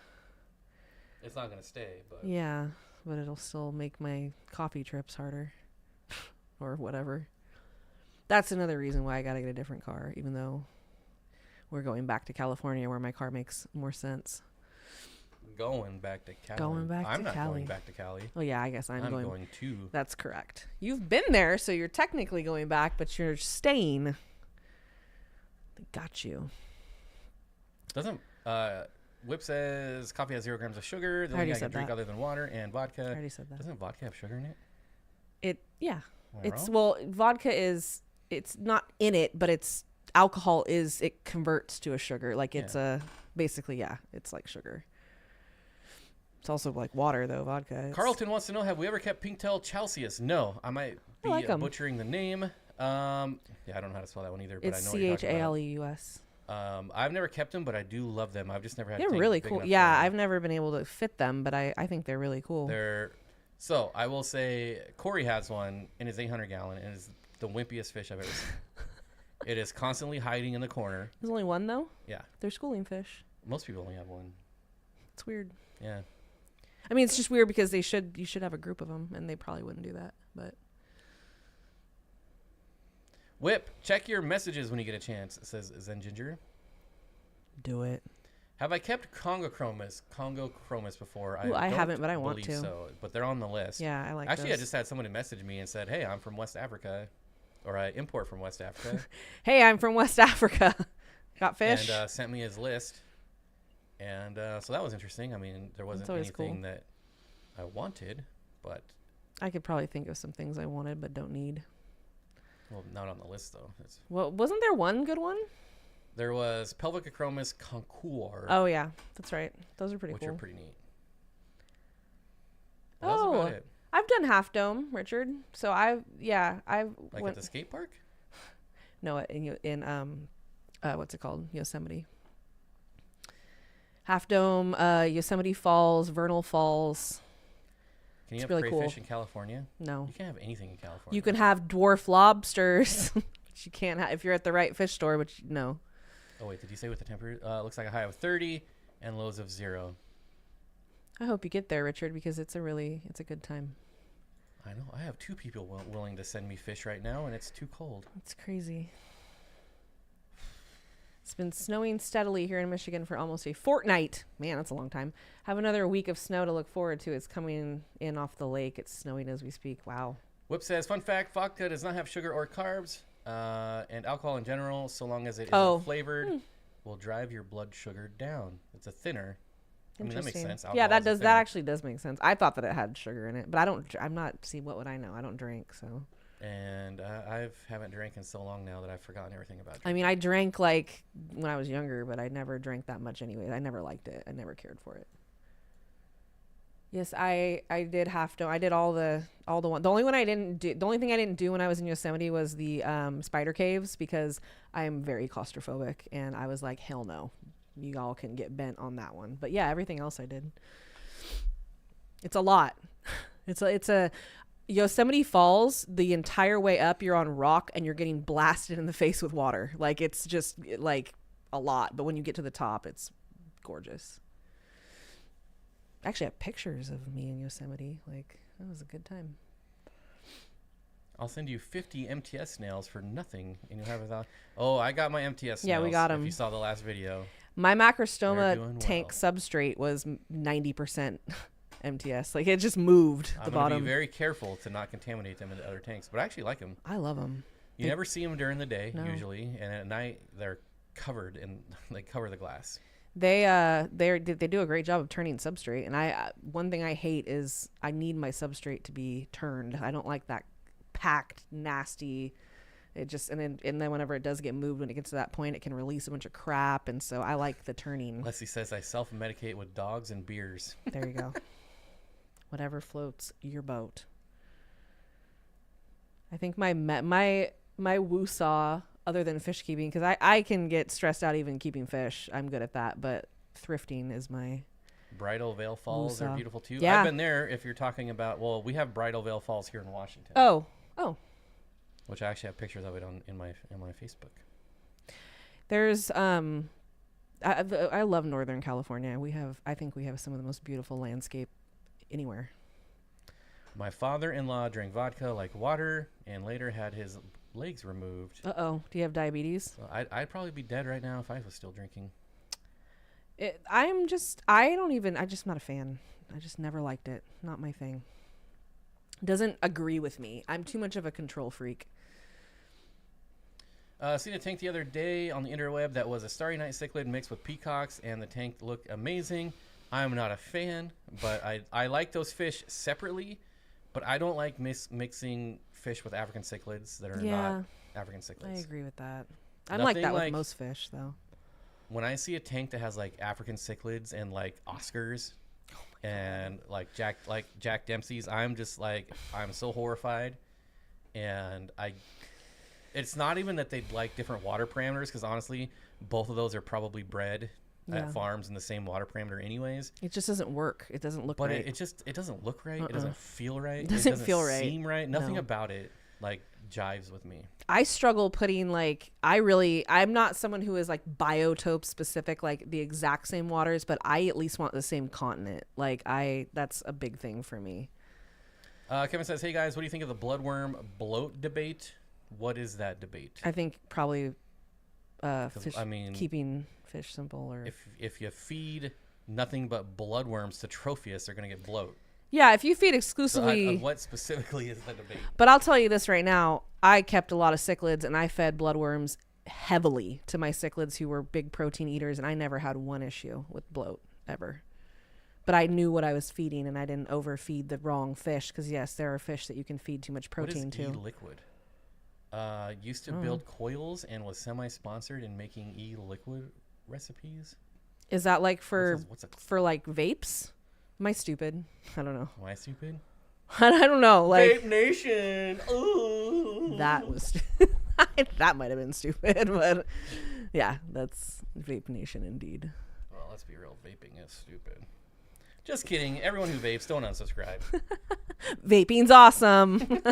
It's not going to stay, but... Yeah, but it'll still make my coffee trips harder. Or whatever. That's another reason why I got to get a different car, even though we're going back to California where my car makes more sense. Going back to Cali. I'm not going back to Cali. Oh, yeah, I guess I'm going to. That's correct. You've been there, so you're technically going back, but you're staying. They got you. Doesn't... Whip says coffee has 0 grams of sugar. The I only already thing I can said drink that. other than water and vodka. I already said that. Doesn't vodka have sugar in it? Yeah. Am I It's wrong? well, vodka is, it's not in it, but it's alcohol is, it converts to a sugar. Like it's basically, yeah, it's like sugar. It's also like water though, vodka. Carlton wants to know, have we ever kept Pinktail Chalceus? No, I might be like 'em. butchering the name. Yeah, I don't know how to spell that one either, but It's I know what you're talking about. Chaleus. I've never kept them, but I do love them. I've just never had. They're really cool. Yeah, I've never been able to fit them, but I think they're really cool. So I will say Corey has one in his 800 gallon, and it's the wimpiest fish I've ever seen. It is constantly hiding in the corner. There's only one though. Yeah, They're schooling fish. most people only have one. It's weird. Yeah. I mean, it's just weird because you should have a group of them, and they probably wouldn't do that. But Whip, check your messages when you get a chance. It says Zen Ginger. do it. Have I kept Congo Chromis before? Ooh, I don't haven't, but I want believe to. So, but they're on the list. Yeah, I like. Actually, those. I just had someone message me and said, "Hey, I'm from West Africa, or I import from West Africa." Hey, I'm from West Africa. Got fish. And sent me his list. And so that was interesting. I mean, there wasn't anything cool. that I wanted, but I could probably think of some things I wanted but don't need. well, not on the list though. Well, wasn't there one good one? There was Pelvic Acromis Concours. Oh yeah, that's right. Those are pretty which cool. are pretty neat. But that's about it. I've done Half Dome, Richard. So I've Like at the skate park? No, in what's it called? Yosemite. Half Dome, Yosemite Falls, Vernal Falls. Can you It's have really crayfish cool. in California? No. You can't have anything in California. You can have dwarf lobsters, which you can't have if you're at the right fish store, which no. Oh wait, did you say what the temperature? Looks like a high of 30 and lows of 0. I hope you get there, Richard, because it's a good time. I know. I have 2 people willing to send me fish right now, and it's too cold. It's crazy. It's been snowing steadily here in Michigan for almost a fortnight. Man, that's a long time. Have another week of snow to look forward to. It's coming in off the lake. It's snowing as we speak. Wow. Whip says, fun fact, vodka does not have sugar or carbs, and alcohol in general, so long as it is flavored, will drive your blood sugar down. It's a thinner. I mean, that makes sense. Yeah, Alcohol is a that thinner. actually does make sense. I thought that it had sugar in it, but what would I know? I don't drink, so. And I haven't drank in so long now that I've forgotten everything about it. I mean, I drank like when I was younger, but I never drank that much anyway. I never liked it. I never cared for it. Yes, I did have to. I did all the one. The only thing I didn't do when I was in Yosemite was the spider caves because I am very claustrophobic, and I was like, hell no, you all can get bent on that one. But yeah, everything else I did. It's a lot. It's a Yosemite Falls. The entire way up, you're on rock and you're getting blasted in the face with water. Like it's just like a lot. But when you get to the top, it's gorgeous. I actually have pictures of me in Yosemite. Like, that was a good time. I'll send you 50 MTS snails for nothing, and you'll have it. Oh, I got my MTS snails. Yeah, we got them. If you saw the last video. My They're macrostoma doing tank well. substrate was 90% MTS. Like, it just moved the I'm bottom. going to be very careful to not contaminate them into other tanks, but I actually like them. I love them. You never see them during the day, No. usually, and at night, they're covered, and they cover the glass. They do a great job of turning substrate, and one thing I hate is I need my substrate to be turned. I don't like that packed, nasty It just and then whenever it does get moved, when it gets to that point, it can release a bunch of crap, and so I like the turning. Leslie says I self-medicate with dogs and beers. There you go. Whatever floats your boat. I think my woo-saw, other than fish keeping, because I can get stressed out even keeping fish. I'm good at that, but thrifting is my Bridal Veil Falls are beautiful too. Yeah. I've been there. If you're talking about, well, we have Bridal Veil Falls here in Washington. Oh. Which I actually have pictures of it in my Facebook. There's I love Northern California. I think we have some of the most beautiful landscape anywhere. My father-in-law drank vodka like water and later had his legs removed. Uh-oh. Do you have diabetes? So I'd probably be dead right now if I was still drinking. I'm just not a fan. I just never liked it. Not my thing. Doesn't agree with me. I'm too much of a control freak. Seen a tank the other day on the interweb that was a Starry Night cichlid mixed with peacocks, and the tank looked amazing. I'm not a fan, but I like those fish separately, but I don't like mixing fish with African cichlids that are not African cichlids. I agree with that. I'm like that with most fish, though. When I see a tank that has like African cichlids and like Oscars and like Jack Dempsey's, I'm just like, I'm so horrified. And it's not even that they like different water parameters, because honestly, both of those are probably bred at farms in the same water parameter anyways. It just doesn't work. It doesn't look right. But it doesn't look right. It doesn't feel right. It doesn't feel right. Seem right. Nothing about it like jives with me. I struggle putting I'm not someone who is like biotope specific, like the exact same waters, but I at least want the same continent. That's a big thing for me. Kevin says, hey guys, what do you think of the bloodworm bloat debate? What is that debate? I think probably fish, I mean, keeping fish simple, or if you feed nothing but bloodworms to Tropheus, they're going to get bloat. Yeah, if you feed exclusively... So what specifically is the debate? But I'll tell you this right now. I kept a lot of cichlids, and I fed bloodworms heavily to my cichlids who were big protein eaters, and I never had one issue with bloat, ever. But I knew what I was feeding, and I didn't overfeed the wrong fish, because, yes, there are fish that you can feed too much protein to. What is e-liquid? Used to build coils and was semi-sponsored in making e-liquid recipes. Is that like for like vapes? Am I stupid? I don't know. Am I stupid? I don't know. Like Vape Nation. Ooh. That was that might have been stupid, but yeah, that's Vape Nation indeed. Well, let's be real. Vaping is stupid. Just kidding. Everyone who vapes, don't unsubscribe. Vaping's awesome.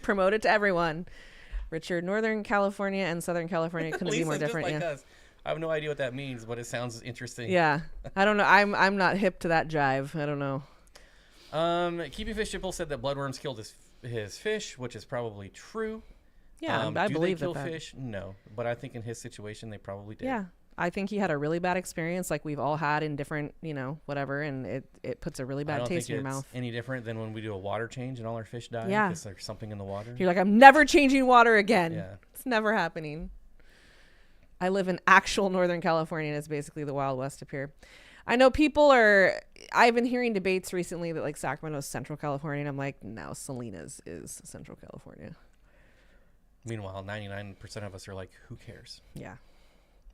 Promote it to everyone. Richard, Northern California and Southern California couldn't be more different. Just like us. I have no idea what that means, but it sounds interesting. Yeah. I don't know. I'm not hip to that jive. I don't know. Keeping Fish Shipple said that bloodworms killed his fish, which is probably true. Yeah, I believe that. Do they kill fish? No. But I think in his situation, they probably did. Yeah. I think he had a really bad experience, like we've all had in different, whatever, and it puts a really bad taste in your mouth. Any different than when we do a water change and all our fish die? Yeah. Because there's something in the water? You're like, I'm never changing water again. Yeah. It's never happening. I live in actual Northern California, and it's basically the Wild West up here. I know I've been hearing debates recently that like Sacramento's Central California, and I'm like, no, Salinas is Central California. Meanwhile, 99% of us are like, who cares? Yeah.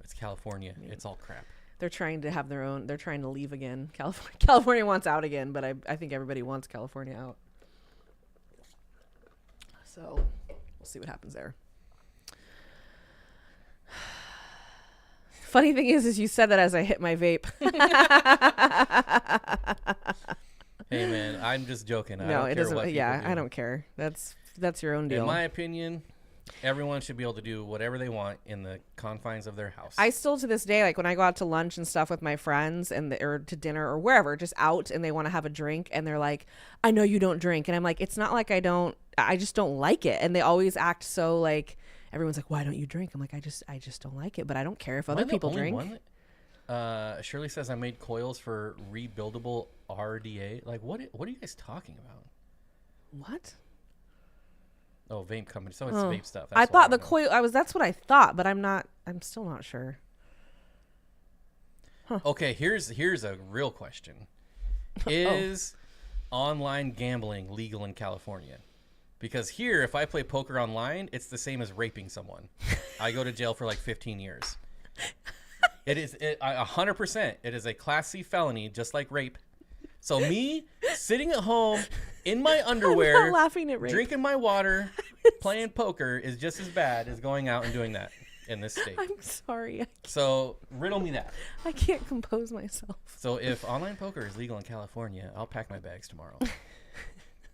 It's California. Yeah. It's all crap. They're trying to have their own. They're trying to leave again. California wants out again, but I think everybody wants California out. So we'll see what happens there. Funny thing is you said that as I hit my vape. Hey man, I'm just joking. No, it doesn't. Yeah, I don't care. That's your own deal. In my opinion, everyone should be able to do whatever they want in the confines of their house. I still to this day, like when I go out to lunch and stuff with my friends or to dinner or wherever, just out, and they want to have a drink and they're like, I know you don't drink. And I'm like, it's not like I just don't like it. And they always act so like, everyone's like, why don't you drink? I'm like, I just don't like it, but I don't care if other people drink. Shirley says I made coils for rebuildable RDA. Like what are you guys talking about? What? Oh, vape company. So it's vape stuff. I thought the coil. That's what I thought, but I'm still not sure. Huh. Okay, here's a real question: Is online gambling legal in California? Because here, if I play poker online, it's the same as raping someone. I go to jail for like 15 years. It is 100%. It is a Class C felony, just like rape. So me sitting at home in my underwear, I'm not laughing at rape. drinking my water, playing poker is just as bad as going out and doing that in this state. I'm sorry. So riddle me that. I can't compose myself. So if online poker is legal in California, I'll pack my bags tomorrow.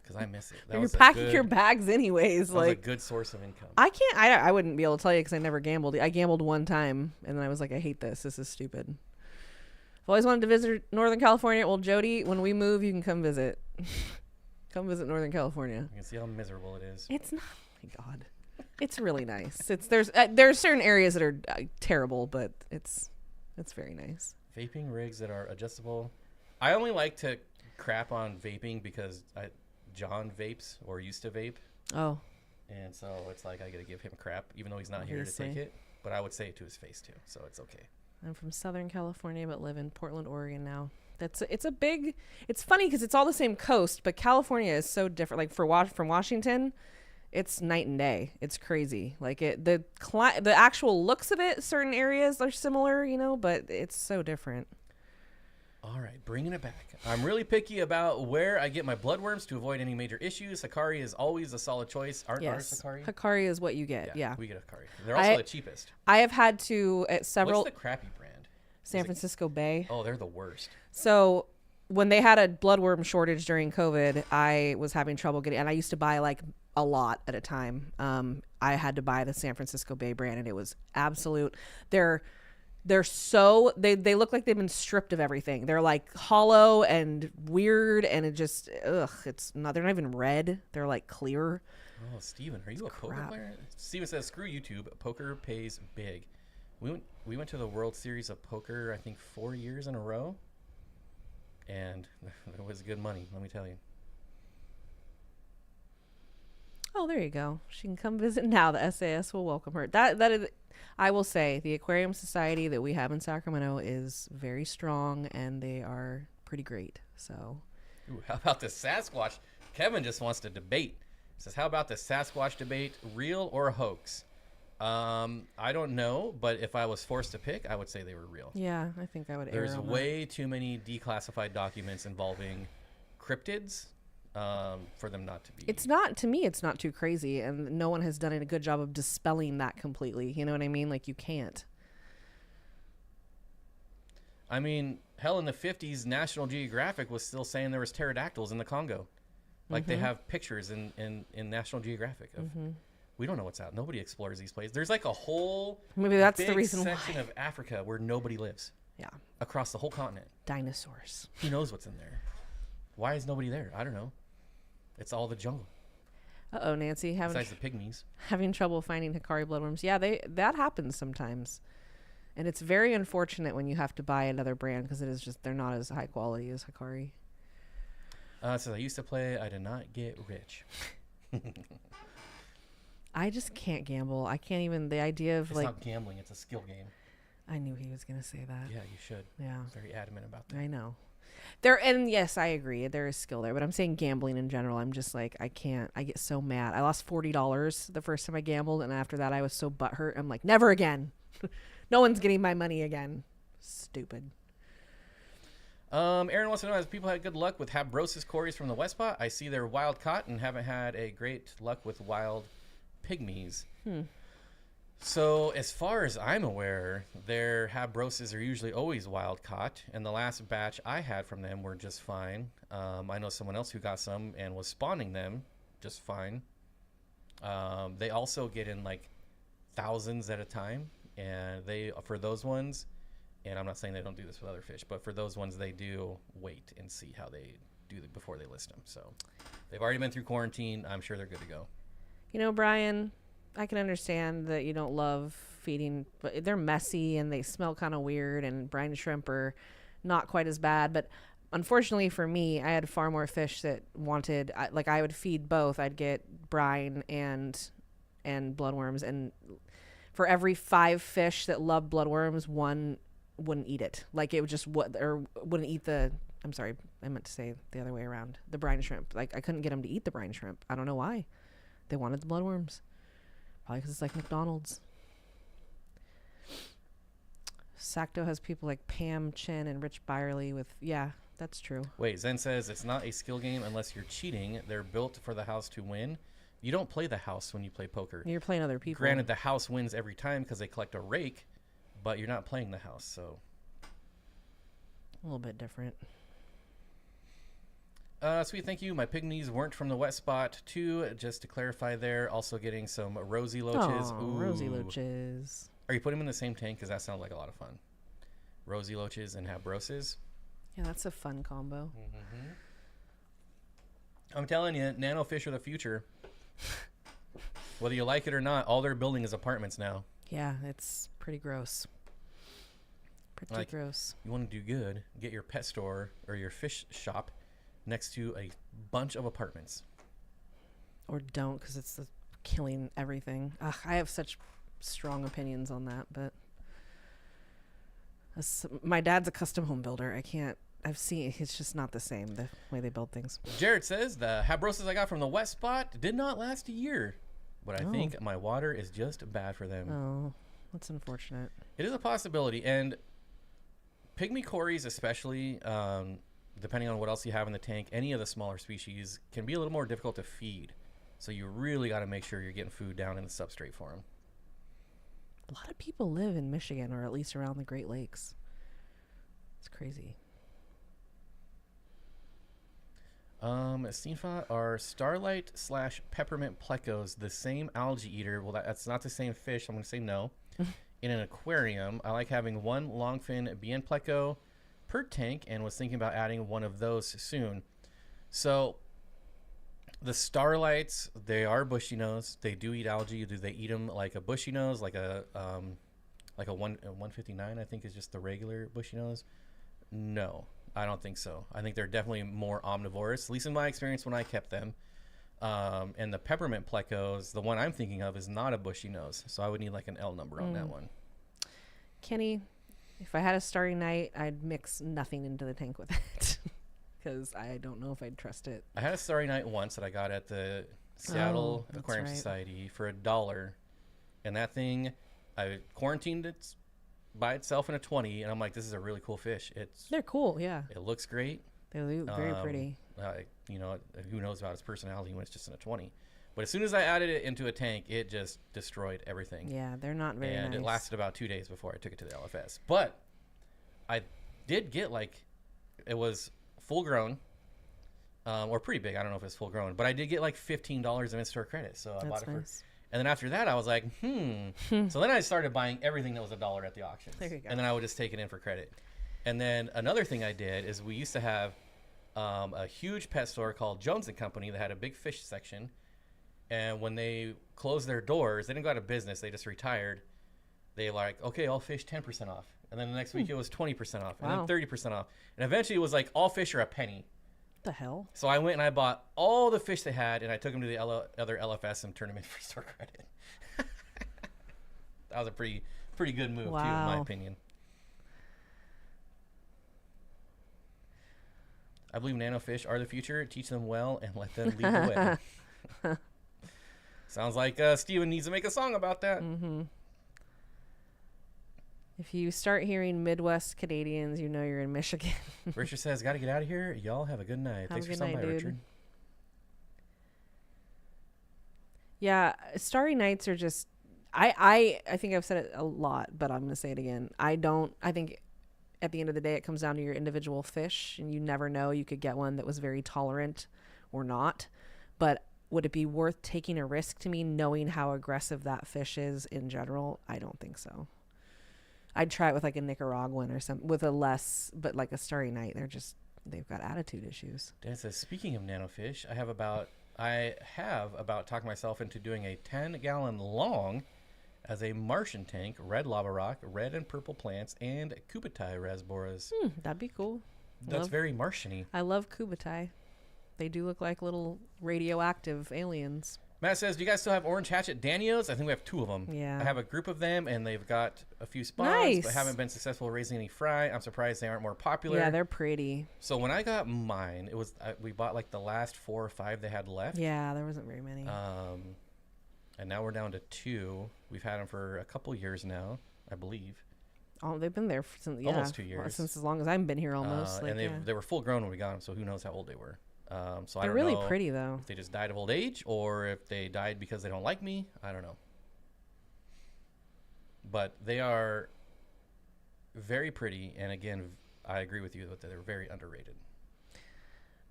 Because I miss it. You're packing your bags anyways. That was a good source of income. I can't. I wouldn't be able to tell you because I never gambled. I gambled one time and then I was like, I hate this. This is stupid. I've always wanted to visit Northern California. Well, Jody, when we move, you can come visit. Come visit Northern California. You can see how miserable it is. It's not. Oh my God, it's really nice. There's certain areas that are terrible, but it's very nice. Vaping rigs that are adjustable. I only like to crap on vaping because John vapes or used to vape. Oh. And so it's like I got to give him crap, even though he's not Obviously. here to take it. But I would say it to his face too, so it's okay. I'm from Southern California, but live in Portland, Oregon now. It's funny because it's all the same coast, but California is so different. Like from Washington, it's night and day. It's crazy. Like the actual looks of it, certain areas are similar, but it's so different. All right, bringing it back. I'm really picky about where I get my bloodworms to avoid any major issues. Hikari is always a solid choice. Aren't ours Hikari? Hikari is what you get. Yeah. We get Hikari. They're also the cheapest. I have had to at several. What's the crappy brand? San Francisco Bay. Oh, they're the worst. So when they had a bloodworm shortage during COVID, I was having trouble getting, and I used to buy like a lot at a time. I had to buy the San Francisco Bay brand, and it was absolute. They're so they look like they've been stripped of everything. They're like hollow and weird, and it just it's not. They're not even red. They're like clear. Oh, Steven, are you a poker player? Steven says, "Screw YouTube. Poker pays big." We went to the World Series of Poker, I think 4 years in a row, and it was good money. Let me tell you. Oh, there you go. She can come visit now. The SAS will welcome her. That is. I will say the Aquarium Society that we have in Sacramento is very strong, and they are pretty great. So, ooh, how about the Sasquatch? Kevin just wants to debate. Says, how about the Sasquatch debate, real or a hoax? I don't know, but if I was forced to pick, I would say they were real. Yeah, I think I would. There's way too many declassified documents involving cryptids for them not to be. It's not, to me, it's not too crazy, and no one has done a good job of dispelling that completely. You know what I mean? Like, you can't. I mean, hell, in the 50s, National Geographic was still saying there was pterodactyls in the Congo. Like, they have pictures in National Geographic of. We don't know what's out. Nobody explores these places. There's like a whole maybe that's big the reason section why. of Africa where nobody lives. Yeah. Across the whole continent. Dinosaurs. Who knows what's in there? Why is nobody there? I don't know. It's all the jungle. Uh-oh, Nancy. Besides the pygmies. Having trouble finding Hikari bloodworms. Yeah, that happens sometimes. And it's very unfortunate when you have to buy another brand because it is just, they're not as high quality as Hikari. So I used to play, I did not get rich. I just can't gamble. I can't even, the idea of it's not gambling, it's a skill game. I knew he was going to say that. Yeah, you should. Yeah. I'm very adamant about that. I know. And yes, I agree. There is skill there, but I'm saying gambling in general. I'm just like, I can't. I get so mad. I lost $40 the first time I gambled, and after that, I was so butthurt. I'm like, never again. No one's getting my money again. Stupid. Aaron wants to know, has people had good luck with Habrosis cories from the West Spot? I see they're wild caught and haven't had a great luck with wild pygmies. So as far as I'm aware, their Habroses are usually always wild caught, and the last batch I had from them were just fine. I know someone else who got some and was spawning them just fine. They also get in like thousands at a time, and for those ones, and I'm not saying they don't do this with other fish, but for those ones they do wait and see how they do before they list them. So they've already been through quarantine. I'm sure they're good to go. You know, Brian, I can understand that you don't love feeding, but they're messy and they smell kind of weird, and brine shrimp are not quite as bad. But unfortunately for me, I had far more fish that wanted, I would feed both. I'd get brine and bloodworms, and for every 5 fish that loved bloodworms, 1 wouldn't eat it. Like, it would just wouldn't eat I'm sorry, I meant to say the other way around, the brine shrimp. Like, I couldn't get them to eat the brine shrimp. I don't know why. They wanted the bloodworms. Probably because it's like McDonald's. Sacto has people like Pam Chin and Rich Byerly with, yeah, that's true. Wait, Zen says it's not a skill game unless you're cheating. They're built for the house to win. You don't play the house when you play poker. You're playing other people. Granted, the house wins every time because they collect a rake, but you're not playing the house, so. A little bit different. Sweet, thank you. My pygmies weren't from the wet spot, too. Just to clarify there, also getting some rosy loaches. Oh, rosy loaches. Are you putting them in the same tank? Because that sounds like a lot of fun. Rosy loaches and habroses. Yeah, that's a fun combo. Mm-hmm. I'm telling you, nanofish are the future. Whether you like it or not, all they're building is apartments now. Yeah, it's pretty gross. Pretty gross. You want to do good, get your pet store or your fish shop next to a bunch of apartments. Or don't, because it's killing everything. Ugh, I have such strong opinions on that, but my dad's a custom home builder. I've seen it's just not the same, the way they build things. Jared says the habroses I got from the wet spot did not last a year, but I think my water is just bad for them. Oh, that's unfortunate. It is a possibility, and pygmy cories especially, depending on what else you have in the tank, any of the smaller species can be a little more difficult to feed. So you really got to make sure you're getting food down in the substrate for them. A lot of people live in Michigan, or at least around the Great Lakes. It's crazy. Steenfott, are starlight / peppermint plecos the same algae eater? Well, that's not the same fish. I'm going to say no. In an aquarium, I like having one longfin BN pleco per tank and was thinking about adding one of those soon. So the starlights, they are bushy nose. They do eat algae. Do they eat them like a bushy nose, like a 159, I think is just the regular bushy nose? No, I don't think so. I think they're definitely more omnivorous, at least in my experience when I kept them. And the peppermint plecos, the one I'm thinking of, is not a bushy nose. So I would need like an L number on that one. Kenny, if I had a starry night, I'd mix nothing into the tank with it. Because I don't know if I'd trust it. I had a starry night once that I got at the Seattle Aquarium Society for $1. And that thing, I quarantined it by itself in a 20. And I'm like, this is a really cool fish. They're cool, yeah. It looks great. They look very pretty. You know, who knows about its personality when it's just in a 20. But as soon as I added it into a tank, it just destroyed everything. Yeah, they're not very nice. And it lasted about 2 days before I took it to the LFS. But I did get it was full grown, or pretty big. I don't know if it's full grown, but I did get like $15 of in-store credit. So I bought it nice. And then after that, I was like, So then I started buying everything that was $1 at the auctions. There you go. And then I would just take it in for credit. And then another thing I did is we used to have a huge pet store called Jones & Company that had a big fish section. And when they closed their doors, they didn't go out of business. They just retired. They like, okay, all fish 10% off. And then the next week it was 20% off. And then 30% off. And eventually it was like all fish are a penny. What the hell? So I went and I bought all the fish they had, and I took them to the other LFS and turned them in for store credit. That was a pretty good move, too, in my opinion. I believe nanofish are the future. Teach them well and let them lead the way. Sounds like Steven needs to make a song about that. Mm-hmm. If you start hearing Midwest Canadians, you know you're in Michigan. Richard says, got to get out of here. Y'all have a good night. Thanks for stopping by, Richard. Yeah, starry nights are just... I think I've said it a lot, but I'm going to say it again. I think at the end of the day, it comes down to your individual fish, and you never know. You could get one that was very tolerant or not. But would it be worth taking a risk to me knowing how aggressive that fish is in general? I don't think so. I'd try it with like a Nicaraguan or something with but like a starry night. They've got attitude issues. Dan says, speaking of nanofish, I have about talked myself into doing a 10-gallon long as a Martian tank, red lava rock, red and purple plants, and Kubutai rasboras. That'd be cool. That's very Martian-y. I love Kubutai. They do look like little radioactive aliens. Matt says, do you guys still have orange hatchet Danios? I think we have 2 of them. Yeah. I have a group of them, and they've got a few spawns, Nice. but haven't been successful raising any fry. I'm surprised they aren't more popular. Yeah, they're pretty. So when I got mine, it was we bought like the last 4 or 5 they had left. Yeah, there wasn't very many. And now we're down to 2. We've had them for a couple years now, I believe. Oh, they've been there since Almost 2 years. since as long as I've been here, almost. And they were full grown when we got them, so who knows how old they were. So I they're don't really know pretty though. if they just died of old age or if they died because they don't like me. I don't know. But they are very pretty, and again, I agree with you that they're very underrated.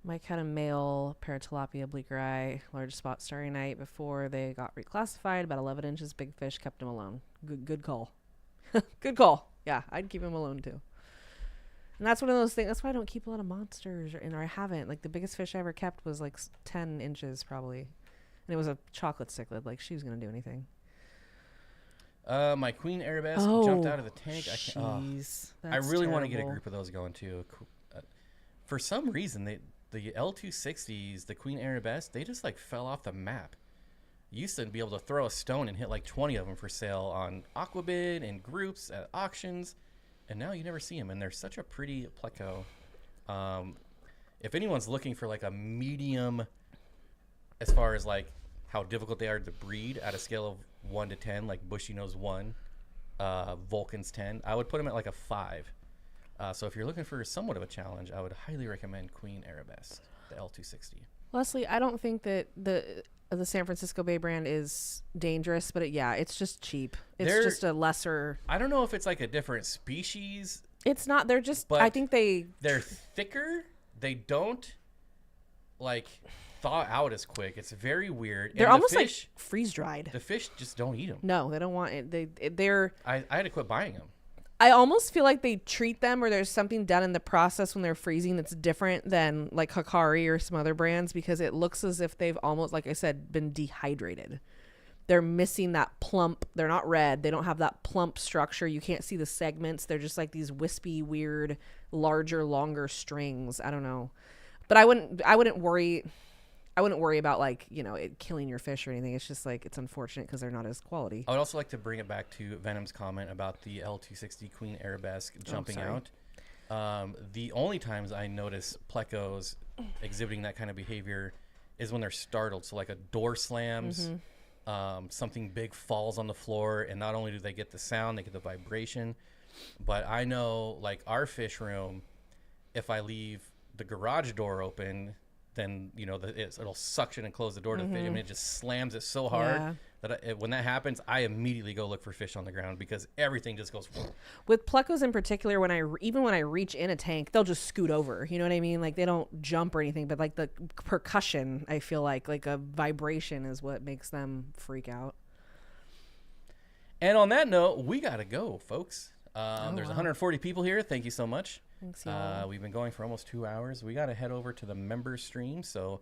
Mike had a male paratilapia bleaker eye, large spot starry night before they got reclassified. About 11 inches, big fish, kept him alone. Good call. Good call. Yeah, I'd keep him alone too. And that's one of those things. That's why I don't keep a lot of monsters, or I haven't. Like the biggest fish I ever kept was like 10 inches probably, and it was a chocolate cichlid. Like she was gonna do anything. My queen arabesque jumped out of the tank. I really want to get a group of those going too. For some reason, the L260s, the queen arabesque, they just like fell off the map. You used to be able to throw a stone and hit like 20 of them for sale on Aquabid and groups at auctions. And now you never see them, and they're such a pretty pleco. If anyone's looking for like a medium, as far as like how difficult they are to breed at a scale of 1 to 10, like Bushy-Nose 1, Vulcan's 10, I would put them at like a 5. So if you're looking for somewhat of a challenge, I would highly recommend Queen Arabesque, the L260. Leslie, I don't think that the San Francisco Bay brand is dangerous, but it's just cheap. It's just a lesser. I don't know if it's like a different species. It's not. They're just. I think they're thicker. They don't like thaw out as quick. It's very weird. They're almost like freeze dried. The fish just don't eat them. No, they don't want it. They're. I had to quit buying them. I almost feel like they treat them, or there's something done in the process when they're freezing that's different than like Hikari or some other brands, because it looks as if they've almost, like I said, been dehydrated. They're missing that plump. They're not red. They don't have that plump structure. You can't see the segments. They're just like these wispy, weird, larger, longer strings. I don't know, but I wouldn't worry. I wouldn't worry about like, it killing your fish or anything. It's just like, it's unfortunate because they're not as quality. I would also like to bring it back to Venom's comment about the L260 Queen Arabesque jumping out. The only times I notice plecos exhibiting that kind of behavior is when they're startled. So like a door slams, something big falls on the floor, and not only do they get the sound, they get the vibration. But I know like our fish room, if I leave the garage door open, then it'll suction and close the door to the fish. I mean, it just slams it so hard that when that happens, I immediately go look for fish on the ground because everything just goes. With plecos in particular, when I reach in a tank, they'll just scoot over. You know what I mean? Like they don't jump or anything, but like the percussion, I feel like a vibration is what makes them freak out. And on that note, we gotta go, folks. There's 140 people here. Thank you so much. Thanks, y'all. We've been going for almost 2 hours. We got to head over to the member stream. So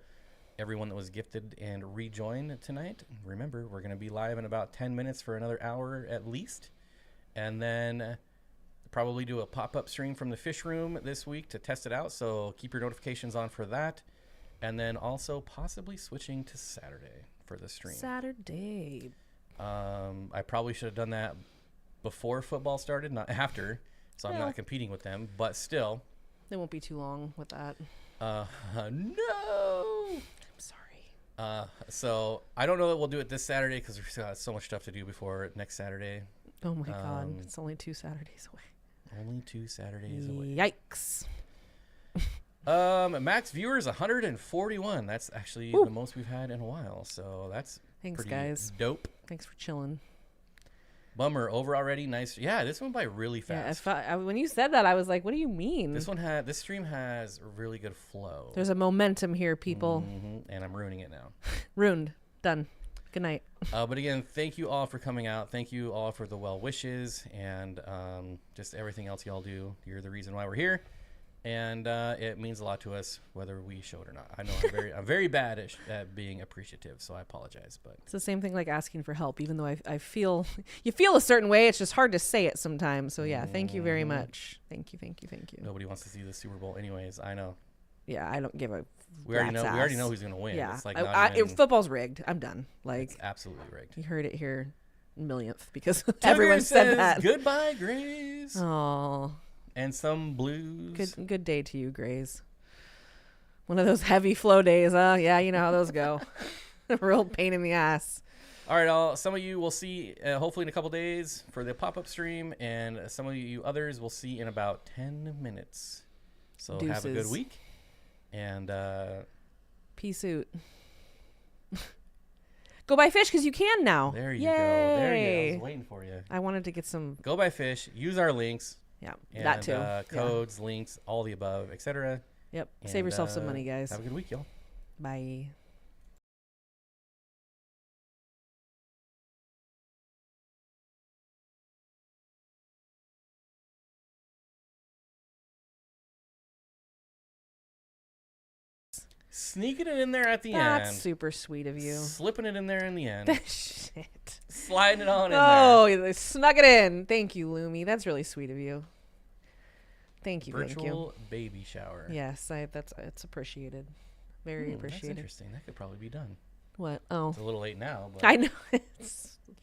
everyone that was gifted and rejoined tonight, remember, we're going to be live in about 10 minutes for another hour at least. And then probably do a pop-up stream from the fish room this week to test it out. So keep your notifications on for that. And then also possibly switching to Saturday for the stream. Saturday. I probably should have done that before football started, not after. So I'm not competing with them, but still. They won't be too long with that. No. I'm sorry. So I don't know that we'll do it this Saturday because we've got so much stuff to do before next Saturday. Oh my God. It's only 2 Saturdays away. Only 2 Saturdays away. Yikes. Max viewers 141. That's actually the most we've had in a while. So that's Thanks, guys. Dope. Thanks for chilling. Bummer, over already. Nice. Yeah, this went by really fast. Yeah, when you said that, I was like, "What do you mean?" This stream has a really good flow. There's a momentum here, people. And I'm ruining it now. Ruined. Done. Good night. But again, thank you all for coming out. Thank you all for the well wishes and just everything else y'all do. You're the reason why we're here, and it means a lot to us whether we show it or not. I know I'm very bad at being appreciative, so I apologize. But it's the same thing like asking for help, even though I feel you feel a certain way. It's just hard to say it sometimes. So yeah, thank you very much. Thank you. Nobody wants to see the Super Bowl anyways. I know. Yeah, I don't give a We already rat's know. We already ass. know who's gonna win. Yeah, It's like not even, football's rigged. I'm done. Like it's absolutely rigged. you heard it here, millionth, because everyone said that. Goodbye, Grays. Oh, And some blues. good day to you, Grays. One of those heavy flow days, huh? Yeah, you know how those go. Real pain in the ass. All right, some of you will see hopefully in a couple days for the pop-up stream, and some of you others will see in about 10 minutes. So have a good Deuces. week, and Peace out. Go buy fish because you can now. there you Yay. go. There you go. I was waiting for you. I wanted to get some. Go buy fish. Use our links. Yeah, And, that too. codes, links, all the above, etc. Yep. Save yourself some money, guys. Have a good week, y'all. Bye. Sneaking it in there at the That's end. super sweet of you. Slipping it in there in the end. Shit. Sliding it on in there. Oh, they snuck it in. Thank you, Lumi. That's really sweet of you. Thank you. Virtual baby shower. Yes, it's appreciated. Very That's appreciated. interesting. That could probably be done. What? Oh, It's a little late now, but I know.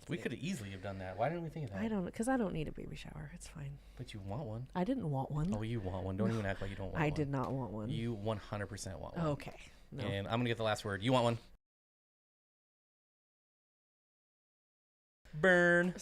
we could easily have done that. Why didn't we think of that? I don't, because I don't need a baby shower. It's fine. But you want one. I didn't want one. Oh, you want one. Don't even act like you don't want one. I did not want one. You 100% want one. Okay. No. And I'm going to get the last word. You want one? Burn.